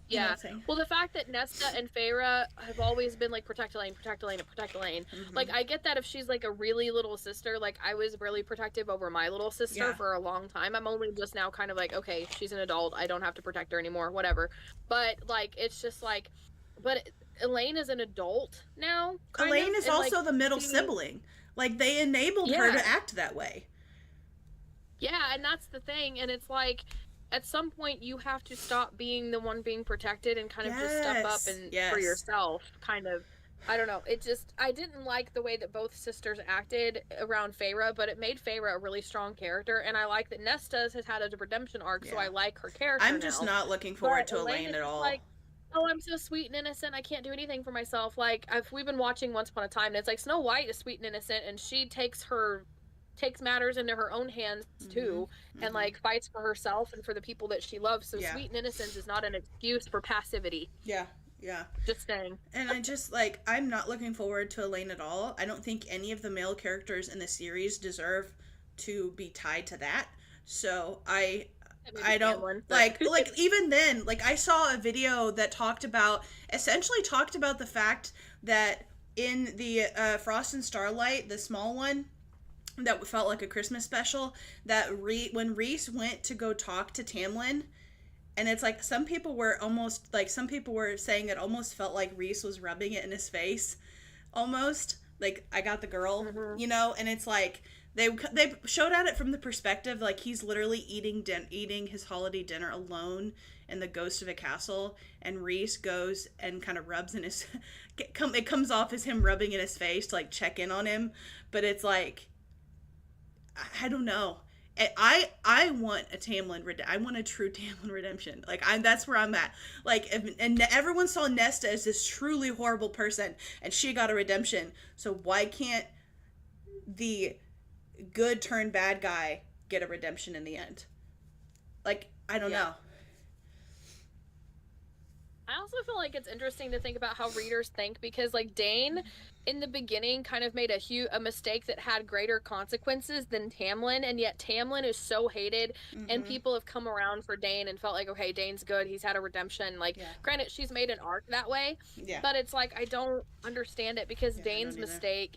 Yeah. Well, the fact that Nesta and Feyre have always been like, protect Elaine. Mm-hmm. Like, I get that if she's like a really little sister. Like, I was really protective over my little sister for a long time. I'm only just now kind of like, okay, she's an adult. I don't have to protect her anymore. Whatever. But like, it's just like, but Elaine is an adult now. Elaine is also like, the middle sibling. Like, they enabled her to act that way. Yeah, and that's the thing. And it's like, at some point, you have to stop being the one being protected and kind of just step up and for yourself, kind of. I don't know. I didn't like the way that both sisters acted around Feyre, but it made Feyre a really strong character, and I like that Nesta has had a redemption arc, so I like her character I'm just now. not looking forward But to Elaine Elaine is at just all. like, oh, I'm so sweet and innocent. I can't do anything for myself. Like, we've been watching Once Upon a Time, and it's like Snow White is sweet and innocent, and she takes matters into her own hands too, and like fights for herself and for the people that she loves. So Yeah. sweet and innocence is not an excuse for passivity. Yeah. Yeah. Just saying. And I just like I'm not looking forward to Elaine at all. I don't think any of the male characters in the series deserve to be tied to that. So I don't like even then, like I saw a video that essentially talked about the fact that in the Frost and Starlight, the small one that felt like a Christmas special, that when Reese went to go talk to Tamlin, and it's like some people were saying it almost felt like Reese was rubbing it in his face, almost like I got the girl, and it's like they showed at it from the perspective like he's literally eating his holiday dinner alone in the ghost of a castle, and Reese goes and kind of rubs in his it comes off as him rubbing in his face to like check in on him, but it's like I don't know. I want a I want a true Tamlin redemption. Like that's where I'm at. Like and everyone saw Nesta as this truly horrible person, and she got a redemption. So why can't the good turned bad guy get a redemption in the end? Like I don't know. I also feel like it's interesting to think about how readers think, because like Dane in the beginning kind of made a mistake that had greater consequences than Tamlin, and yet Tamlin is so hated, and people have come around for Dane and felt like, okay, Dane's good, he's had a redemption. Like granted, she's made an arc that way, but it's like I don't understand it, because Dane's mistake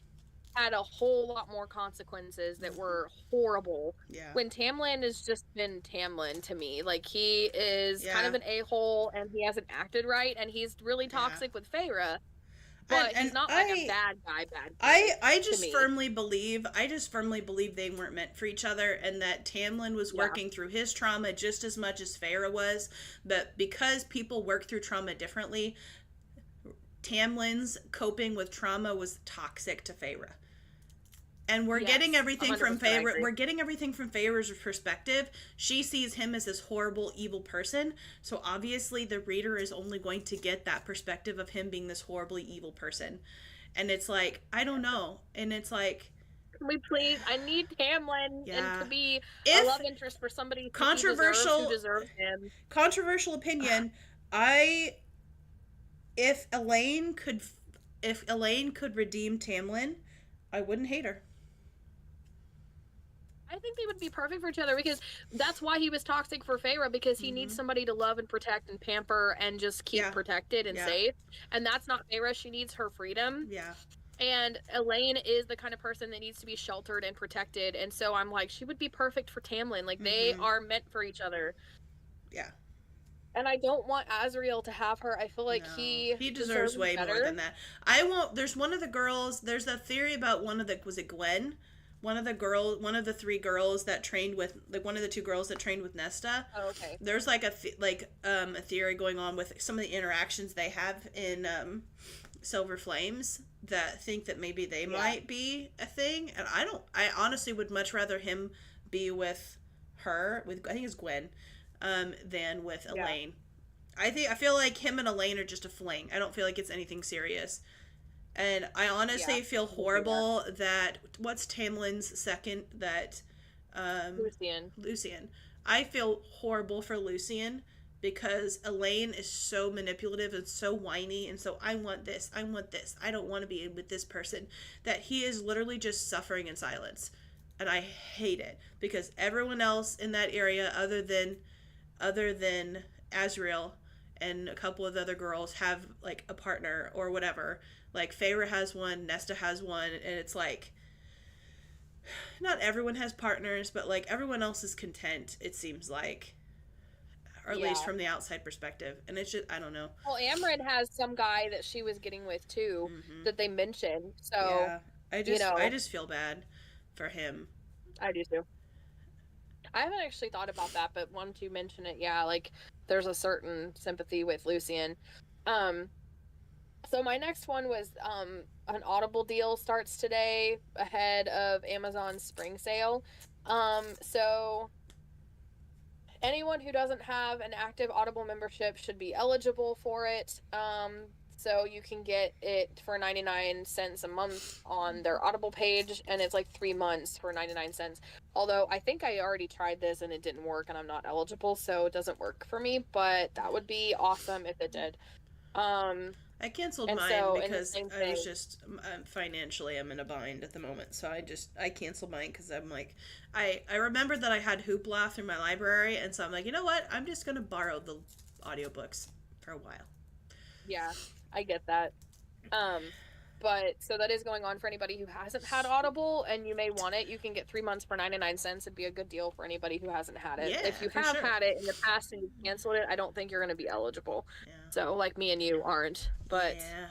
had a whole lot more consequences that were horrible. When Tamlin has just been Tamlin to me. Like he is kind of an a-hole, and he hasn't acted right, and he's really toxic with Feyre. But he's not like a bad guy. I just firmly believe they weren't meant for each other, and that Tamlin was working through his trauma just as much as Feyre was. But because people work through trauma differently, Tamlin's coping with trauma was toxic to Feyre. And we're getting everything from Feyre. We're getting everything from Feyre's perspective. She sees him as this horrible, evil person. So obviously, the reader is only going to get that perspective of him being this horribly evil person. And it's like, I don't know. And it's like, can we please? I need Tamlin and to be a love interest for somebody who deserves him. Controversial opinion. If Elaine could redeem Tamlin, I wouldn't hate her. I think they would be perfect for each other, because that's why he was toxic for Feyre, because he needs somebody to love and protect and pamper and just keep protected and safe. And that's not Feyre. She needs her freedom. Yeah. And Elaine is the kind of person that needs to be sheltered and protected. And so I'm like, she would be perfect for Tamlin. Like they are meant for each other. Yeah. And I don't want Azriel to have her. I feel like he deserves way more than that. There's one of the girls, there's a theory about was it Gwen? One of the three girls that trained with, like one of the two girls that trained with Nesta. Oh, okay. There's like a theory going on with some of the interactions they have in Silver Flames that think that maybe they might be a thing. And I honestly would much rather him be with her, I think it's Gwen, than with Elaine. I feel like him and Elaine are just a fling. I don't feel like it's anything serious. And I honestly feel horrible that what's Tamlin's second, that Lucian. I feel horrible for Lucian, because Elaine is so manipulative and so whiny and so I want this, I don't want to be with this person, that he is literally just suffering in silence. And I hate it, because everyone else in that area other than Azriel and a couple of other girls have like a partner or whatever. Like Feyre has one, Nesta has one, and it's like not everyone has partners, but like everyone else is content, it seems like. Or at least from the outside perspective. And it's just, I don't know. Well, Amryn has some guy that she was getting with too, that they mentioned. So yeah. I just feel bad for him. I do too. I haven't actually thought about that, but once you mention it, like there's a certain sympathy with Lucian. So my next one was an Audible deal starts today ahead of Amazon's spring sale. So anyone who doesn't have an active Audible membership should be eligible for it. So you can get it for 99 cents a month on their Audible page, and it's like 3 months for 99 cents. Although I think I already tried this and it didn't work and I'm not eligible, so it doesn't work for me, but that would be awesome if it did. Um, I canceled and mine so, and the because same I was thing. just financially I'm in a bind at the moment, so I canceled mine because I'm like I remembered that I had Hoopla through my library, and so I'm like, you know what, I'm just gonna borrow the audiobooks for a while. Yeah, I get that. Um, but so that is going on for anybody who hasn't had Audible and you may want it. You can get 3 months for 99 cents. It'd be a good deal for anybody who hasn't had it. If Yeah, you for have sure. had it in the past and you canceled it, I don't think you're going to be eligible. Yeah, So, like me and you aren't, but yeah,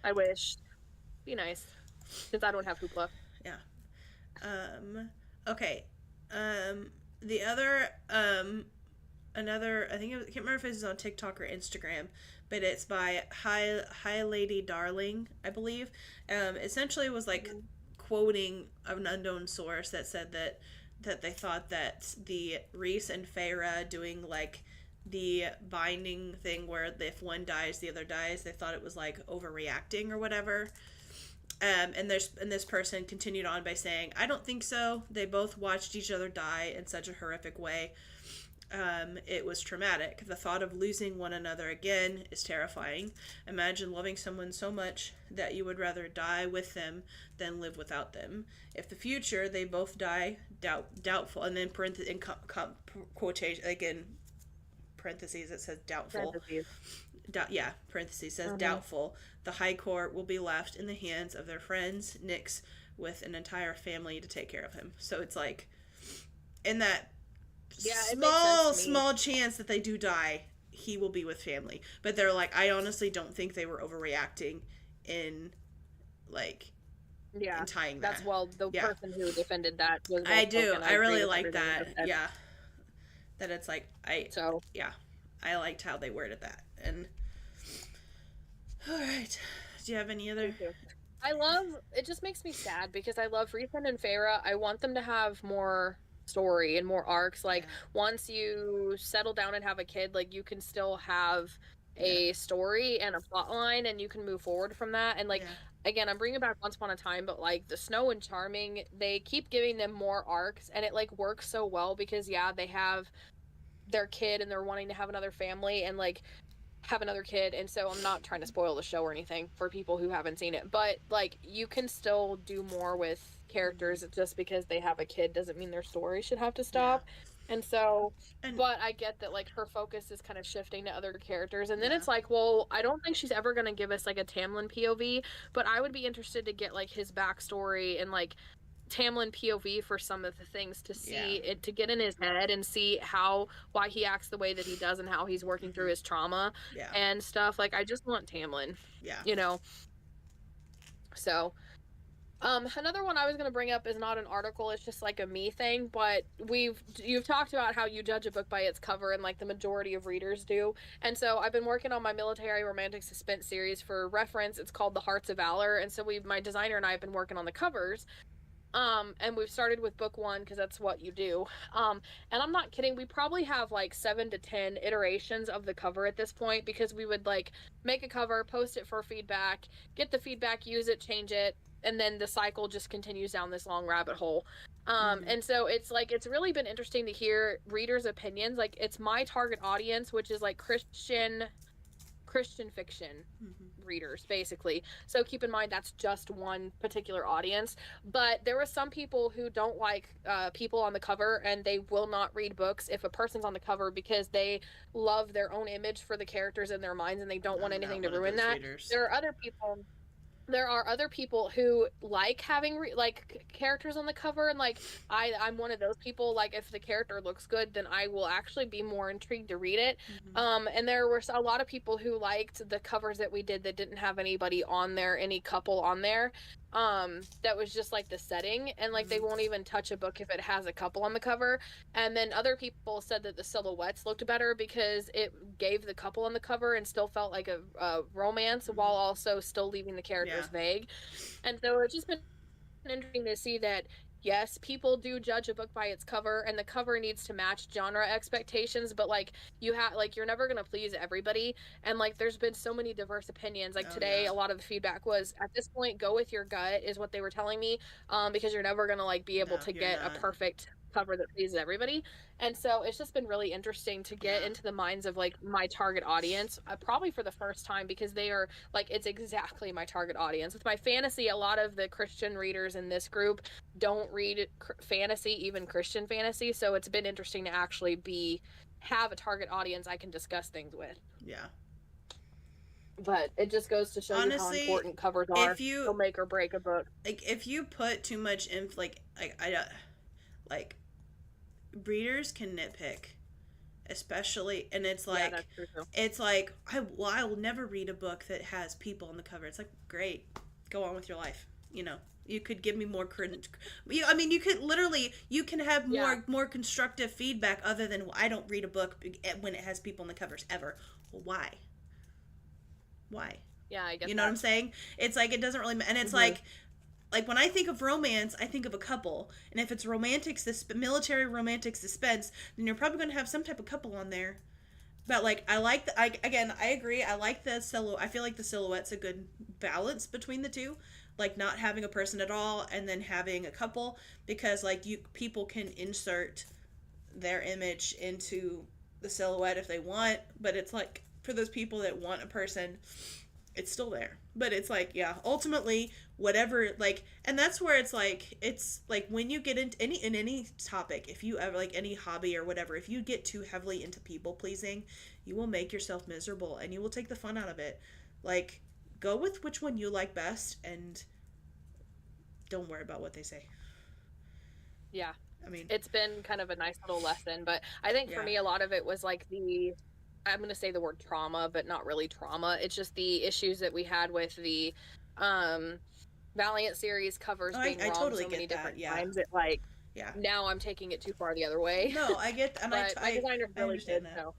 I wish. Be nice since I don't have Hoopla. yeah. Okay. Um, the other another, I think I can't remember if it's on TikTok or Instagram, but it's by Hi Lady Darling, I believe. Essentially, it was like Mm-hmm. quoting an unknown source that said that they thought that the Reese and Feyre doing like the binding thing where if one dies the other dies, they thought it was like overreacting or whatever. And this person continued on by saying, "I don't think so. They both watched each other die in such a horrific way. It was traumatic. The thought of losing one another again is terrifying. Imagine loving someone so much that you would rather die with them than live without them. If the future they both die, doubtful." And then quotation again, parentheses, it says doubtful. Parentheses. Yeah, parentheses says Mm-hmm. doubtful. The High Court will be left in the hands of their friends, Nyx, with an entire family to take care of him. So it's like, in that Yeah, it makes sense small, to me. small chance that they do die, he will be with family. But they're like, I honestly don't think they were overreacting in, like, Yeah, in tying that. that's well, the Yeah. person who defended that was well I do. spoken. I I agree really with like everything you that. just said. Yeah. That it's like, So, yeah. I liked how they worded that. And, alright. Do you have any other? me too. I love it. Just makes me sad because I love Rethan and Farah. I want them to have more story and more arcs. Yeah. Like once you settle down and have a kid, like you can still have Yeah. a story and a plot line, and you can move forward from that. And like Yeah. again, I'm bringing back Once Upon a Time, but like the Snow and Charming, they keep giving them more arcs, and it like works so well because yeah, they have their kid and they're wanting to have another family and like have another kid, and so I'm not trying to spoil the show or anything for people who haven't seen it, but like you can still do more with characters. Just because they have a kid doesn't mean their story should have to Yeah. stop. And so, And, but I get that like her focus is kind of shifting to other characters, and then yeah. it's like, well, I don't think she's ever going to give us like a Tamlin POV, but I would be interested to get like his backstory and like Tamlin POV for some of the things to see Yeah. it, to get in his head and see why he acts the way that he does and how he's working through his trauma Yeah. and stuff. Like I just want Tamlin, Yeah. you know. So another one I was going to bring up is not an article, it's just like a me thing, but you've talked about how you judge a book by its cover, and like the majority of readers do. And so I've been working on my military romantic suspense series. For reference, it's called The Hearts of Valor, and so my designer and I have been working on the covers. And we've started with book one because that's what you do. And I'm not kidding, we probably have like 7 to 10 iterations of the cover at this point, because we would like make a cover, post it for feedback, get the feedback, use it, change it, and then the cycle just continues down this long rabbit hole. And so it's like, it's really been interesting to hear readers' opinions. Like it's my target audience, which is like Christian fiction readers, basically. So keep in mind that's just one particular audience. But there are some people who don't like people on the cover, and they will not read books if a person's on the cover because they love their own image for the characters in their minds and they don't want I'm anything not to one of ruin those that. readers. There are other people who like having characters on the cover, and like I'm one of those people. Like if the character looks good, then I will actually be more intrigued to read it. And there were a lot of people who liked the covers that we did that didn't have anybody on there, any couple on there. that was just like the setting, and like they won't even touch a book if it has a couple on the cover. And then other people said that the silhouettes looked better because it gave the couple on the cover and still felt like a romance while also still leaving the characters vague. And so it's just been interesting to see that yes, people do judge a book by its cover, and the cover needs to match genre expectations, but like you have like you're never going to please everybody, and like there's been so many diverse opinions. Like today a lot of the feedback was at this point go with your gut is what they were telling me, because you're never going to like be able to get a perfect cover that pleases everybody. And so it's just been really interesting to get into the minds of like my target audience, probably for the first time, because they are like it's exactly my target audience. With my fantasy, a lot of the Christian readers in this group don't read fantasy, even Christian fantasy, so it's been interesting to actually have a target audience I can discuss things with. But it just goes to show honestly, you how important covers are. If you, they'll make or break a book. Like if you put too much in, like readers can nitpick, especially, and it's like it's like I will never read a book that has people on the cover. It's like, great, go on with your life. You know, you could give me more I mean, you could literally you can have more constructive feedback other than I don't read a book when it has people on the covers ever. Well, why? Yeah, I guess you know what I'm saying. It's like it doesn't really, and it's like when I think of romance, I think of a couple. And if it's military romantic suspense, then you're probably going to have some type of couple on there. But like, I agree. I like the silhouette. I feel like the silhouette's a good balance between the two. Like not having a person at all and then having a couple, because like people can insert their image into the silhouette if they want. But it's like for those people that want a person, it's still there. But it's like, ultimately whatever, like, and that's where it's like when you get into any topic, if you ever like any hobby or whatever, if you get too heavily into people pleasing, you will make yourself miserable and you will take the fun out of it. Like, go with which one you like best and don't worry about what they say. Yeah. I mean, it's been kind of a nice little lesson, but I think for me a lot of it was like I'm going to say the word trauma, but not really trauma. It's just the issues that we had with the Valiant series covers being wrong totally so many different times. It like now I'm taking it too far the other way. No, I get, and but my designer's really good. So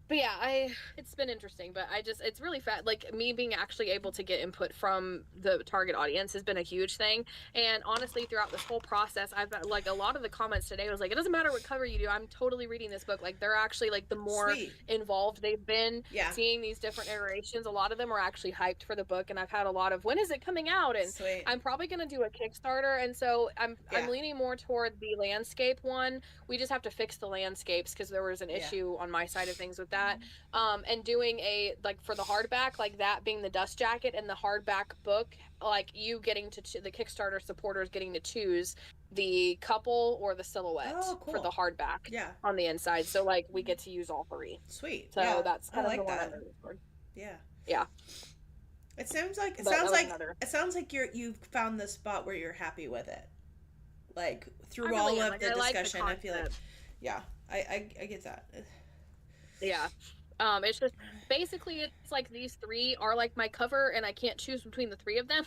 but yeah, it's been interesting, but it's really like me being actually able to get input from the target audience has been a huge thing. And honestly, throughout this whole process, I've got like a lot of the comments today was like, it doesn't matter what cover you do, I'm totally reading this book. Like they're actually like the more involved they've been seeing these different iterations, a lot of them are actually hyped for the book. And I've had a lot of, when is it coming out? And I'm probably going to do a Kickstarter. And so I'm leaning more toward the landscape one. We just have to fix the landscapes because there was an issue on my side of things with that. And doing a like for the hardback, like that being the dust jacket, and the hardback book, like you getting to the Kickstarter supporters getting to choose the couple or the silhouette for the hardback on the inside. So like we get to use all three. Sweet. So that's kind of like the one that. I'm moving toward. Yeah. It sounds like you've found the spot where you're happy with it. Like through all of the discussion, I feel like I get that. Yeah. It's just basically it's like these three are like my cover and I can't choose between the three of them.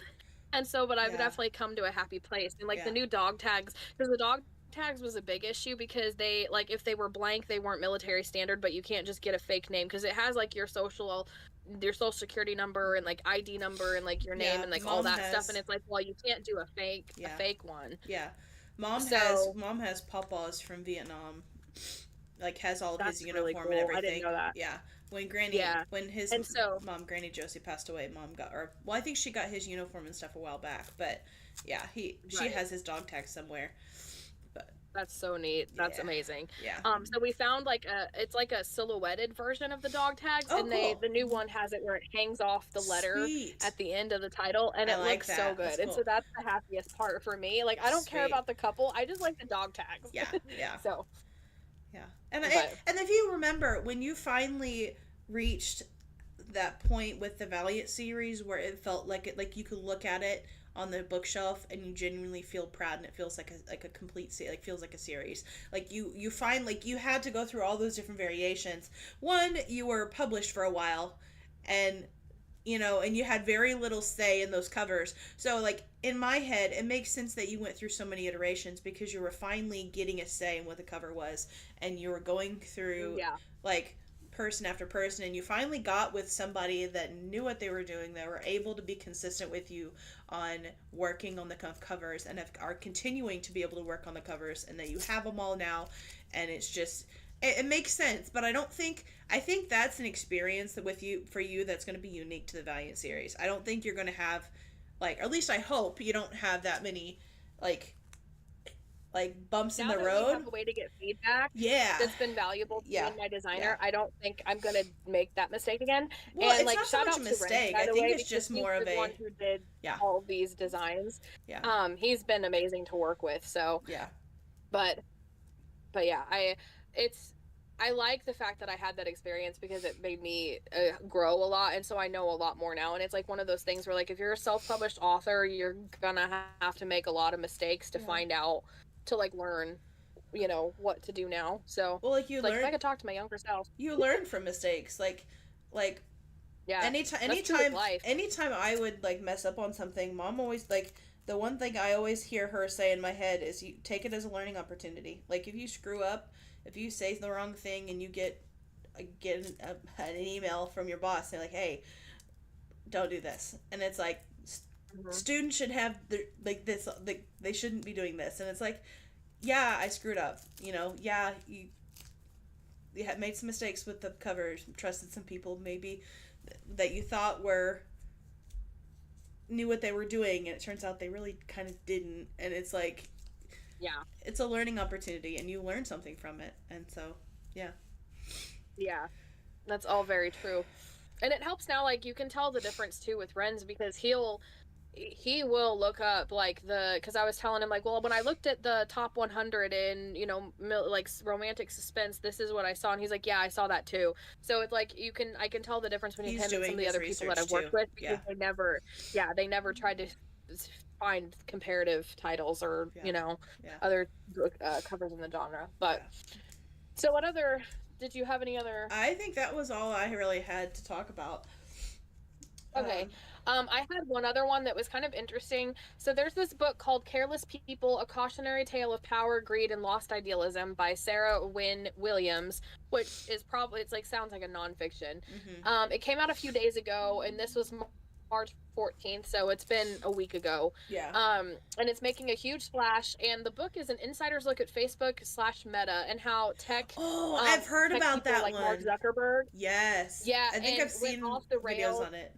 And so, but I've definitely come to a happy place. And like the new dog tags, because the dog tags was a big issue because they like if they were blank, they weren't military standard, but you can't just get a fake name because it has like your social security number and like ID number and like your name and like all that stuff. And it's like, well, you can't do a fake one. Yeah. Mom has Papa's from Vietnam. Like has all of his uniform really cool. And everything. I didn't know that. Yeah. When his mom, Granny Josie, passed away, Mom got, I think she got his uniform and stuff a while back, but she has his dog tag somewhere. But that's so neat. That's amazing. Yeah. So we found like it's like a silhouetted version of the dog tags, and cool. the new one has it where it hangs off the letter at the end of the title, and it looks so good. Cool. And so that's the happiest part for me. Like I don't care about the couple, I just like the dog tags. Yeah. So. Yeah. And if you remember when you finally reached that point with the Valiant series where it felt like you could look at it on the bookshelf and you genuinely feel proud and it feels like a complete feels like a series. Like you find like you had to go through all those different variations. One, you were published for a while and you know, and you had very little say in those covers. So, like, in my head, it makes sense that you went through so many iterations because you were finally getting a say in what the cover was, and you were going through, Yeah. like, person after person, and you finally got with somebody that knew what they were doing, that were able to be consistent with you on working on the covers, and are continuing to be able to work on the covers, and that you have them all now, and it's just it makes sense. But I think that's an experience that with you for you that's going to be unique to the Valiant series. I don't think you're going to have, like, or at least I hope you don't have that many, like bumps in Now the that we road. have a way to get feedback Yeah. that's been valuable to me Yeah. and my Yeah. designer, I don't think I'm gonna make that mistake again. Well, And it's like, not so shout much a out to Ren, mistake. by I the think way, it's because just he's more of the one a who did yeah. all these designs. Yeah. He's been amazing to work with. So, Yeah. but yeah, it's I like the fact that I had that experience because it made me grow a lot, and so I know a lot more now. And it's like one of those things where, like, if you're a self-published author, you're gonna have to make a lot of mistakes to Yeah. find out, to like learn, you know, what to do now. So Well, like, you it's like, if learn I could talk to my younger self. you learn from mistakes. Like Yeah, anytime that's true with anytime life. anytime I would, like, mess up on something, mom always, like, the one thing I always hear her say in my head is, you take it as a learning opportunity. Like, if you screw up, if you say the wrong thing and you an email from your boss saying, like, hey, don't do this, and it's like, Hmm. students should have like this, like, they shouldn't be doing this, and it's like, yeah, I screwed up, you know, yeah, you had made some mistakes with the covers, trusted some people maybe that you thought were knew what they were doing, and it turns out they really kind of didn't, and it's like, Yeah, it's a learning opportunity and you learn something from it, and so yeah. yeah, that's all very true. And it helps now, like, you can tell the difference too with Ren's, because he will look up, like, because I was telling him, like, well, when I looked at the top 100 in, you know, like, romantic suspense, this is what I saw. And he's like, yeah, I saw that too. So it's like, I can tell the difference between He's him and some doing of the his other people that research I've too. worked with, Yeah. because they never tried to find comparative titles or, Yeah. you know, Yeah. other covers in the genre. But Yeah. so did you have any other? I think that was all I really had to talk about. Okay. um I had one other one that was kind of interesting. So there's this book called Careless People, A Cautionary Tale of Power, Greed, and Lost Idealism by Sarah Wynne Williams, which is probably, it's like, sounds like a nonfiction. mhm. It came out a few days ago, and this was March 14th, so it's been a week ago. Yeah. And it's making a huge splash, and the book is an insider's look at Facebook/Meta and how Oh, I've heard tech about people that like Mark one. Zuckerberg, Yes. yeah, I think and I've went seen off the videos rails. on it.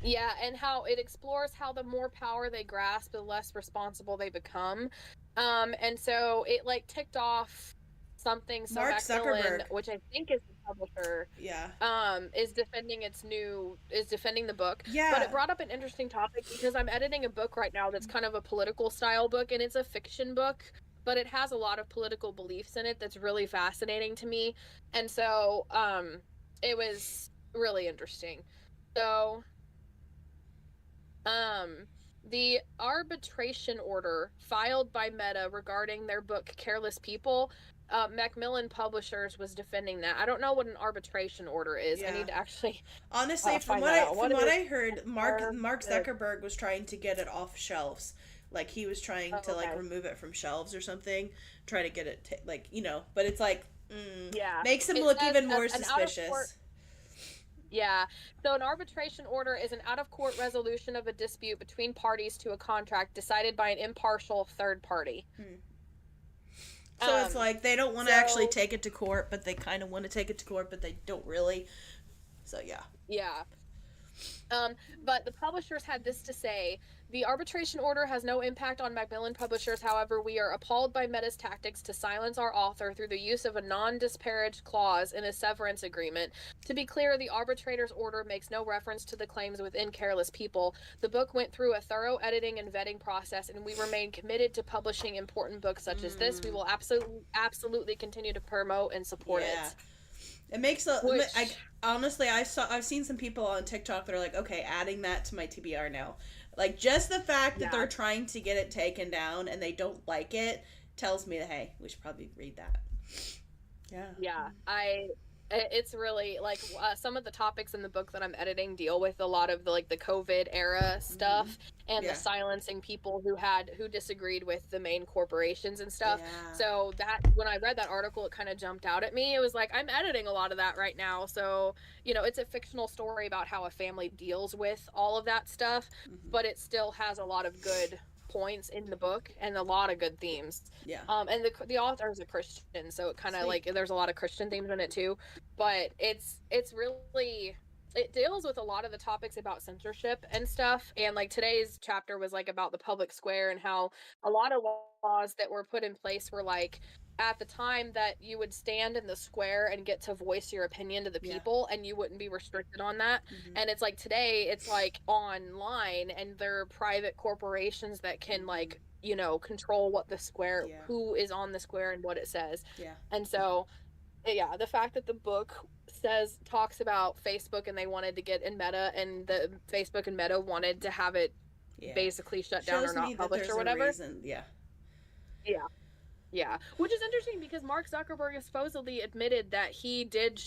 Yeah, and how it explores how the more power they grasp, the less responsible they become. And so it, like, ticked off something. So Mark Macmillan, Zuckerberg. which I think is the publisher, Yeah. is defending the book. Yeah. But it brought up an interesting topic, because I'm editing a book right now that's kind of a political style book, and it's a fiction book, but it has a lot of political beliefs in it that's really fascinating to me. And so it was really interesting. So the arbitration order filed by Meta regarding their book Careless People, Macmillan Publishers was defending that. I don't know what an arbitration order is. I Yeah. need to actually Honestly, find that out. from what I heard, Mark Arbit- Zuckerberg was trying to get it off shelves. Like, he was trying Oh, to, like, okay. remove it from shelves or something, try to get it like, you know, but it's like, Yeah. makes him It look says even more an out-of-court- suspicious. Yeah. So an arbitration order is an out-of-court resolution of a dispute between parties to a contract decided by an impartial third party. So it's like, they don't want to so- actually take it to court, but they kind of want to take it to court, but they don't really. So yeah. Yeah. But the publishers had this to say: the arbitration order has no impact on Macmillan Publishers. However, we are appalled by Meta's tactics to silence our author through the use of a non-disparage clause in a severance agreement. To be clear, the arbitrator's order makes no reference to the claims within Careless People. The book went through a thorough editing and vetting process, and we remain committed to publishing important books such as this. We will absolutely continue to promote and support it. It makes honestly, I've seen some people on TikTok that are like, okay, adding that to my TBR now. Like, just the fact that they're trying to get it taken down and they don't like it tells me that, hey, we should probably read that. Yeah. Yeah, It's really like some of the topics in the book that I'm editing deal with a lot of the like the COVID era Mm-hmm. stuff and the Yeah. silencing people who disagreed with the main corporations and stuff. Yeah. So that when I read that article, it kind of jumped out at me. It was like I'm editing a lot of that right now. So, it's a fictional story about how a family deals with all of that stuff, Mm-hmm. but it still has a lot of good points in the book and a lot of good themes. Yeah. And the author is a Christian, so it kind of Sweet. like there's a lot of Christian themes in it too, but it's really it deals with a lot of the topics about censorship and stuff. And like today's chapter was like about the public square and how a lot of laws that were put in place were like at the time that you would stand in the square and get to voice your opinion to the Yeah. people and you wouldn't be restricted on that. Mm-hmm. And it's like today it's like online and there are private corporations that can like control what the square, Yeah. who is on the square and what it says. Yeah. And so yeah, the fact that the book talks about Facebook and they wanted to get in Meta and the Facebook and Meta wanted to have it Yeah. basically shut down or Shows me not that published there's or a whatever. reason. Yeah. Yeah. Yeah, which is interesting because Mark Zuckerberg supposedly admitted that he did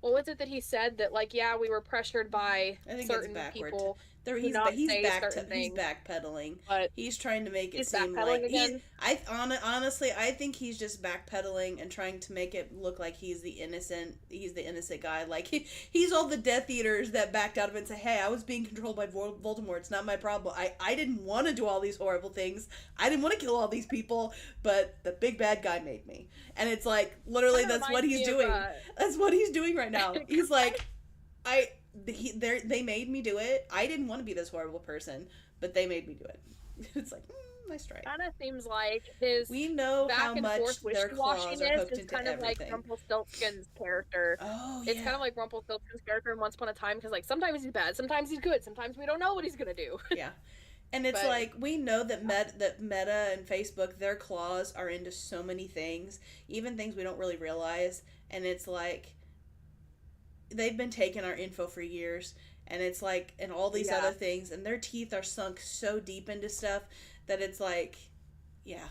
what was it that he said that like, yeah, we were pressured by I think it's certain backward. people There, to not say certain he's things, backpedaling. but He's trying to make it he's seem backpedaling like again. honestly, I think he's just backpedaling and trying to make it look like he's the innocent guy. Like he's all the Death Eaters that backed out of it and say, "Hey, I was being controlled by Voldemort. It's not my problem. I didn't want to do all these horrible things. I didn't want to kill all these people, but the big bad guy made me." And it's like literally that's what he's doing. That's what he's doing right now. He's like, they made me do it. I didn't want to be this horrible person, but they made me do it. It's like, nice try. Kind of seems like his We know back how and much forth their claws are wishy-washiness hooked is into kind of everything. like Rumpelstiltskin's character. Oh, It's kind of like Rumpelstiltskin's character in Once Upon a Time because like sometimes he's bad, sometimes he's good, sometimes we don't know what he's gonna do. Yeah. And it's But- like we know that Meta and Facebook, their claws are into so many things, even things we don't really realize. And it's like they've been taking our info for years, and it's like and all these Yeah. other things, and their teeth are sunk so deep into stuff that it's like, yeah,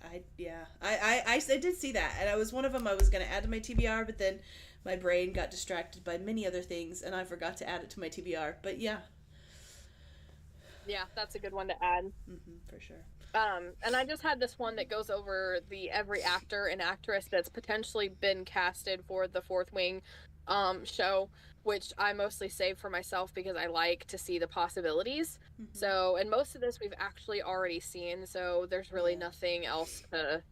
I did see that, and I was one of them I was gonna add to my TBR, but then my brain got distracted by many other things, and I forgot to add it to my TBR. But yeah. Yeah, that's a good one to add. For sure. And I just had this one that goes over every actor and actress that's potentially been casted for the Fourth Wing show, which I mostly save for myself because I like to see the possibilities. So, and most of this we've actually already seen, so there's really nothing else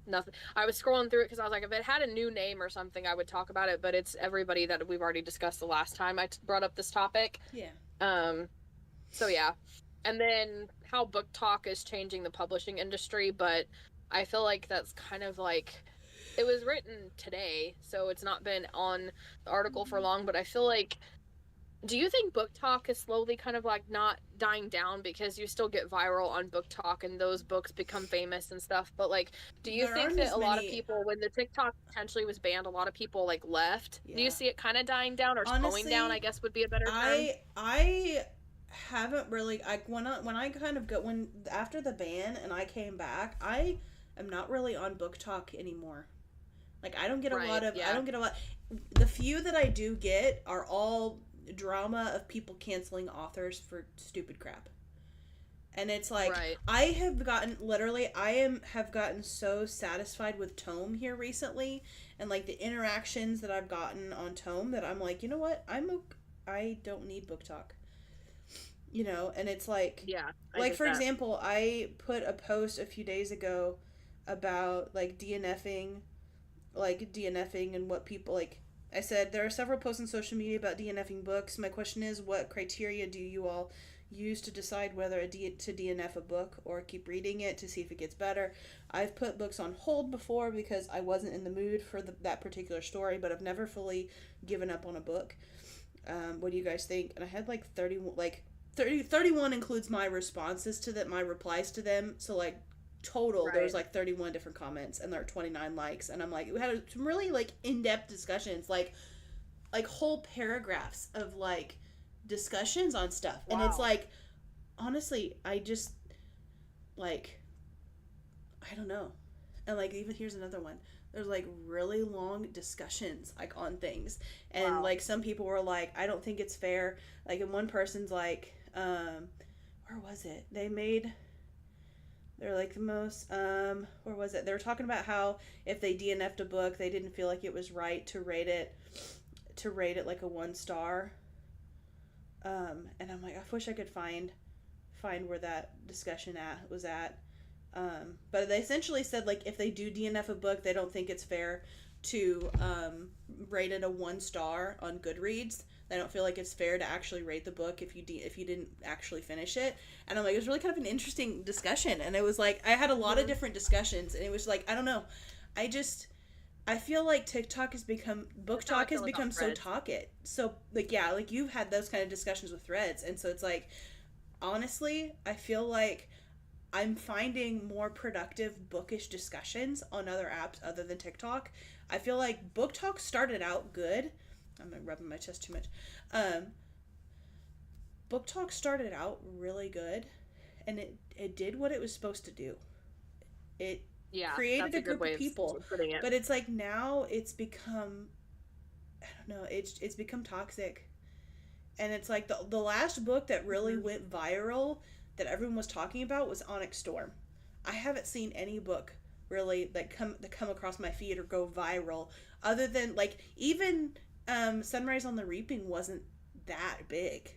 nothing. I was scrolling through it because I was like, if it had a new name or something, I would talk about it, but it's everybody that we've already discussed the last time I brought up this topic. Yeah. So yeah. And then how book talk is changing the publishing industry, but I feel like that's kind of like it was written today, so it's not been on the article for long, but I feel like do you think book talk is slowly kind of like not dying down because you still get viral on book talk and those books become famous and stuff, but like do you think that a lot of people when the TikTok potentially was banned, a lot of people like left? Do you see it kind of dying down or slowing down, I guess would be a better term? I haven't really when I kind of when after the ban and I came back, I am not really on book talk anymore. Like I don't get a lot of the few that I do get are all drama of people canceling authors for stupid crap. And it's like I have gotten so satisfied with Tome here recently and like the interactions that I've gotten on Tome that I'm like, you know what? I don't need book talk. And it's like, like for example, I put a post a few days ago about like DNFing and what people like. I said there are several posts on social media about DNFing books. My question is, what criteria do you all use to decide whether to DNF a book or keep reading it to see if it gets better? I've put books on hold before because I wasn't in the mood for that particular story, but I've never fully given up on a book. What do you guys think? And I had like 31 includes my responses to that, my replies to them. So like total, there was like 31 different comments and there are 29 likes. And I'm like, we had some really like in-depth discussions, like whole paragraphs of like discussions on stuff. And it's like, honestly, I just like, I don't know. And like even here's another one. There's like really long discussions like on things. And Wow. like some people were like, I don't think it's fair. Like and one person's like, where was it? They're like the most where was it? They were talking about how if they DNF'd a book, they didn't feel like it was right to rate it like a 1 star. And I'm like, I wish I could find where that discussion was at. But they essentially said like if they do DNF a book, they don't think it's fair to rate it a 1 star on Goodreads. They don't feel like it's fair to actually rate the book if you didn't actually finish it. And I'm like, it was really kind of an interesting discussion. And it was like I had a lot of different discussions, and it was like I don't know, I feel like TikTok has become book talk has become so so like yeah, like you've had those kind of discussions with Threads, and so it's like honestly, I feel like I'm finding more productive bookish discussions on other apps other than TikTok. I feel like Book Talk started out good. I'm not rubbing my chest too much. Um, Book Talk started out really good, and it did what it was supposed to do. It Yeah, created that's a a good group way of of people, putting it. but it's like now it's become I don't know, it's become toxic. And it's like the last book that really Mhm. went viral that everyone was talking about was Onyx Storm. I haven't seen any book really that come across my feed or go viral other than like even Sunrise on the Reaping wasn't that big.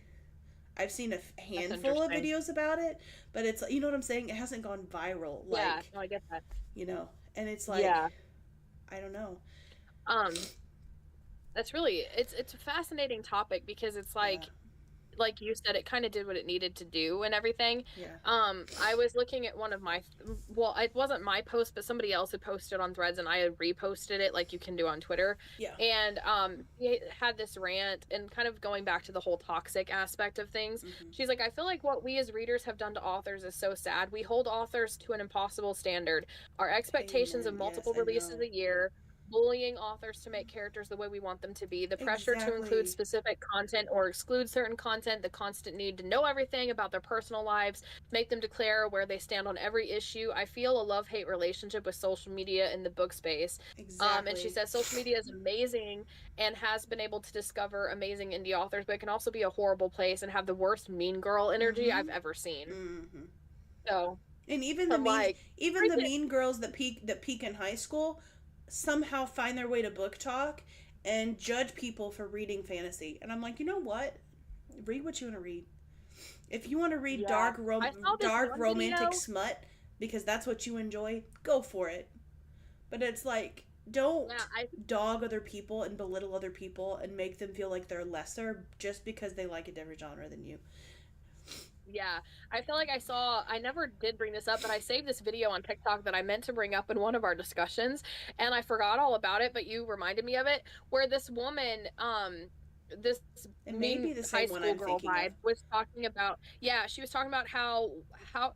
I've seen a That's handful of interesting. videos about it, but it's you know what I'm saying? It hasn't gone viral Yeah, like, no, I get that. you know. And it's like Yeah. I don't know. Um, that's really it's a fascinating topic because it's Yeah. like you said, it kind of did what it needed to do and everything. Yeah. I was looking at one of my, well, it wasn't my post, but somebody else had posted on Threads, and I had reposted it like you can do on Twitter. Yeah. And he had this rant and kind of going back to the whole toxic aspect of things. Mhm. She's like, I feel like what we as readers have done to authors is so sad. We hold authors to an impossible standard. Our expectations of Amen. Yes, multiple I releases know. a year, bullying authors to make characters the way we want them to be, the pressure to include Exactly. specific content or exclude certain content, the constant need to know everything about their personal lives, make them declare where they stand on every issue. I feel a love-hate relationship with social media in the book space. And she Exactly. says social media is amazing and has been able to discover amazing indie authors, but it can also be a horrible place and have the worst mean girl energy I've Mhm. ever seen. Mhm. So And I'm like, even freak the it. mean girls that peak in high school somehow find their way to book talk and judge people for reading fantasy. And I'm like, you know what? Read what you want to read. If you want to read Yeah. I saw this dark one romantic video. smut because that's what you enjoy, go for it. But it's like don't Yeah, I dog other people and belittle other people and make them feel like they're lesser just because they like a different genre than you. Yeah, I feel like I never did bring this up, but I saved this video on TikTok that I meant to bring up in one of our discussions, and I forgot all about it, but you reminded me of it, where this woman, this It may be mean the high same one school I'm girl thinking of. vibe was talking about, yeah, she was talking about how,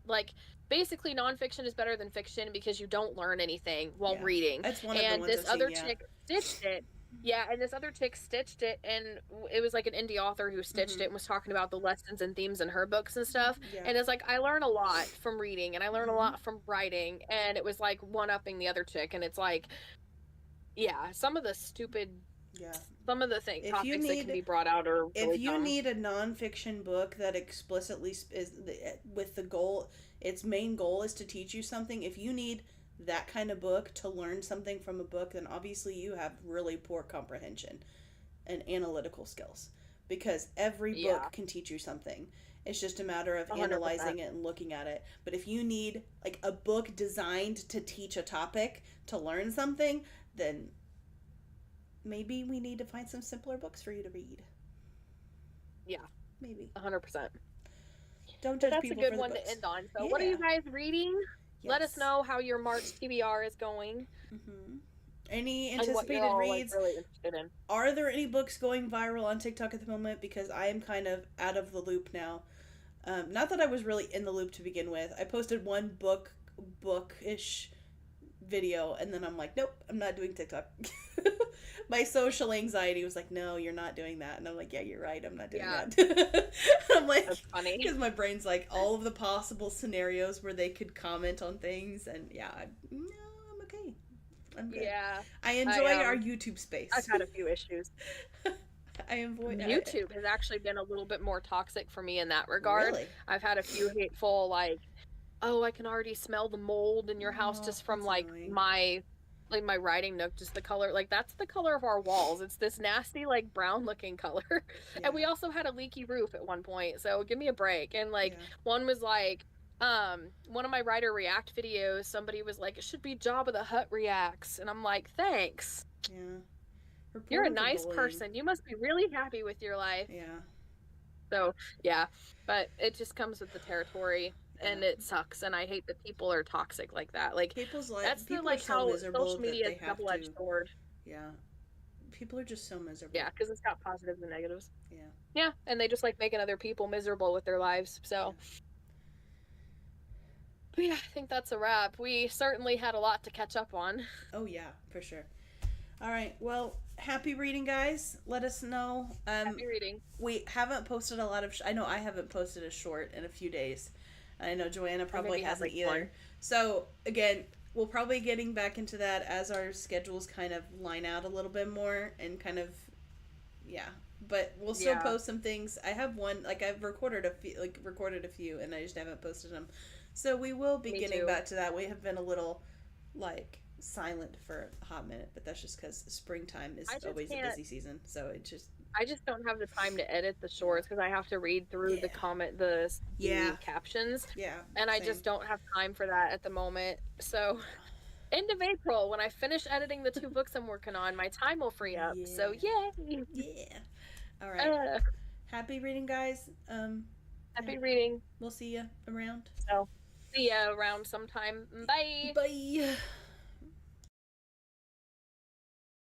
like, basically nonfiction is better than fiction because you don't learn anything while Yeah. reading, That's one of the and ones this I've seen, other yeah. chick stitched it. Yeah, and this other chick stitched it, and it was like an indie author who stitched it Mhm. and was talking about the lessons and themes in her books and stuff. Yeah. And it's like I learn a lot from reading, and I learn a Mhm. lot from writing, and it was like one upping the other chick. And it's like, yeah, Yeah. some of the thing If you topics that can need be brought out are if really you dumb. need a nonfiction book that explicitly with the goal, its main goal is to teach you something. If you need that kind of book to learn something from a book, then obviously you have really poor comprehension and analytical skills because every Yeah, book can teach you something. It's just a matter of 100%. analyzing it and looking at it. But if you need like a book designed to teach a topic to learn something, then maybe we need to find some simpler books for you to read. Yeah, Maybe. 100%. Don't But judge that's a people good for the one to books. end on. So, what are you Yeah. guys reading? Let us Yes. know how your March TBR is going Hmm. Any and what you're anticipated all like reads? really interested in. Are there any books going viral on TikTok at the moment? Because I am kind of out of the loop now. Not that I was really in the loop to begin with. I posted one bookish video, and then I'm like, nope, I'm not doing TikTok. My social anxiety was like, no, you're not doing that, and I'm like, yeah, you're right, I'm not doing Yeah, that. I'm like, that's funny. because my brain's like all of the possible scenarios where they could comment on things, and yeah, no, I'm I'm good. Yeah. I enjoy our YouTube space. I've had a few issues. I enjoy YouTube has actually been a little bit more toxic for me in that regard. Really? I've had a few hateful, like, oh, I can already smell the mold in your house just from that's like annoying. my writing nook, just the color, like that's the color of our walls. It's this nasty like brown looking color. Yeah. And we also had a leaky roof at one point, so give me a break. And like Yeah. one was like one of my writer react videos, somebody was like, it should be Jabba the Hutt reacts, and I'm like, thanks. Yeah. You're a nice person. You must be really happy with your life. Yeah. So yeah, but it just comes with the territory, and it sucks. And I hate that people are toxic like that. Like that's people like are so how miserable social that media they is a have double-edged to. sword. Yeah. People are just so miserable. Yeah, because it's got positives and negatives. Yeah. Yeah, and they just like making other people miserable with their lives. So. Yeah. But yeah, I think that's a wrap. We certainly had a lot to catch up on. Oh yeah, for sure. All right. Well, happy reading, guys. Let us know. Happy reading. We haven't posted a lot of. I know I haven't posted a short in a few days. I know Joanna probably hasn't like either. one. So again, we'll probably getting back into that as our schedules kind of line out a little bit more and kind of, yeah. But we'll still post some things. I have one like I've recorded a few, and I just haven't posted them. So we will be getting back to that. We have been a little like silent for a hot minute, but that's just because springtime is always a busy season. So it just I just don't have the time to edit the shorts because I have to read through the captions. Yeah. And I just don't have time for that at the moment. So end of April, when I finish editing the 2 books I'm working on, my time will free up. Yeah. So yay! Yeah. All right. Happy reading, guys. Happy reading. We'll see you around. So see ya around sometime. Bye. Bye.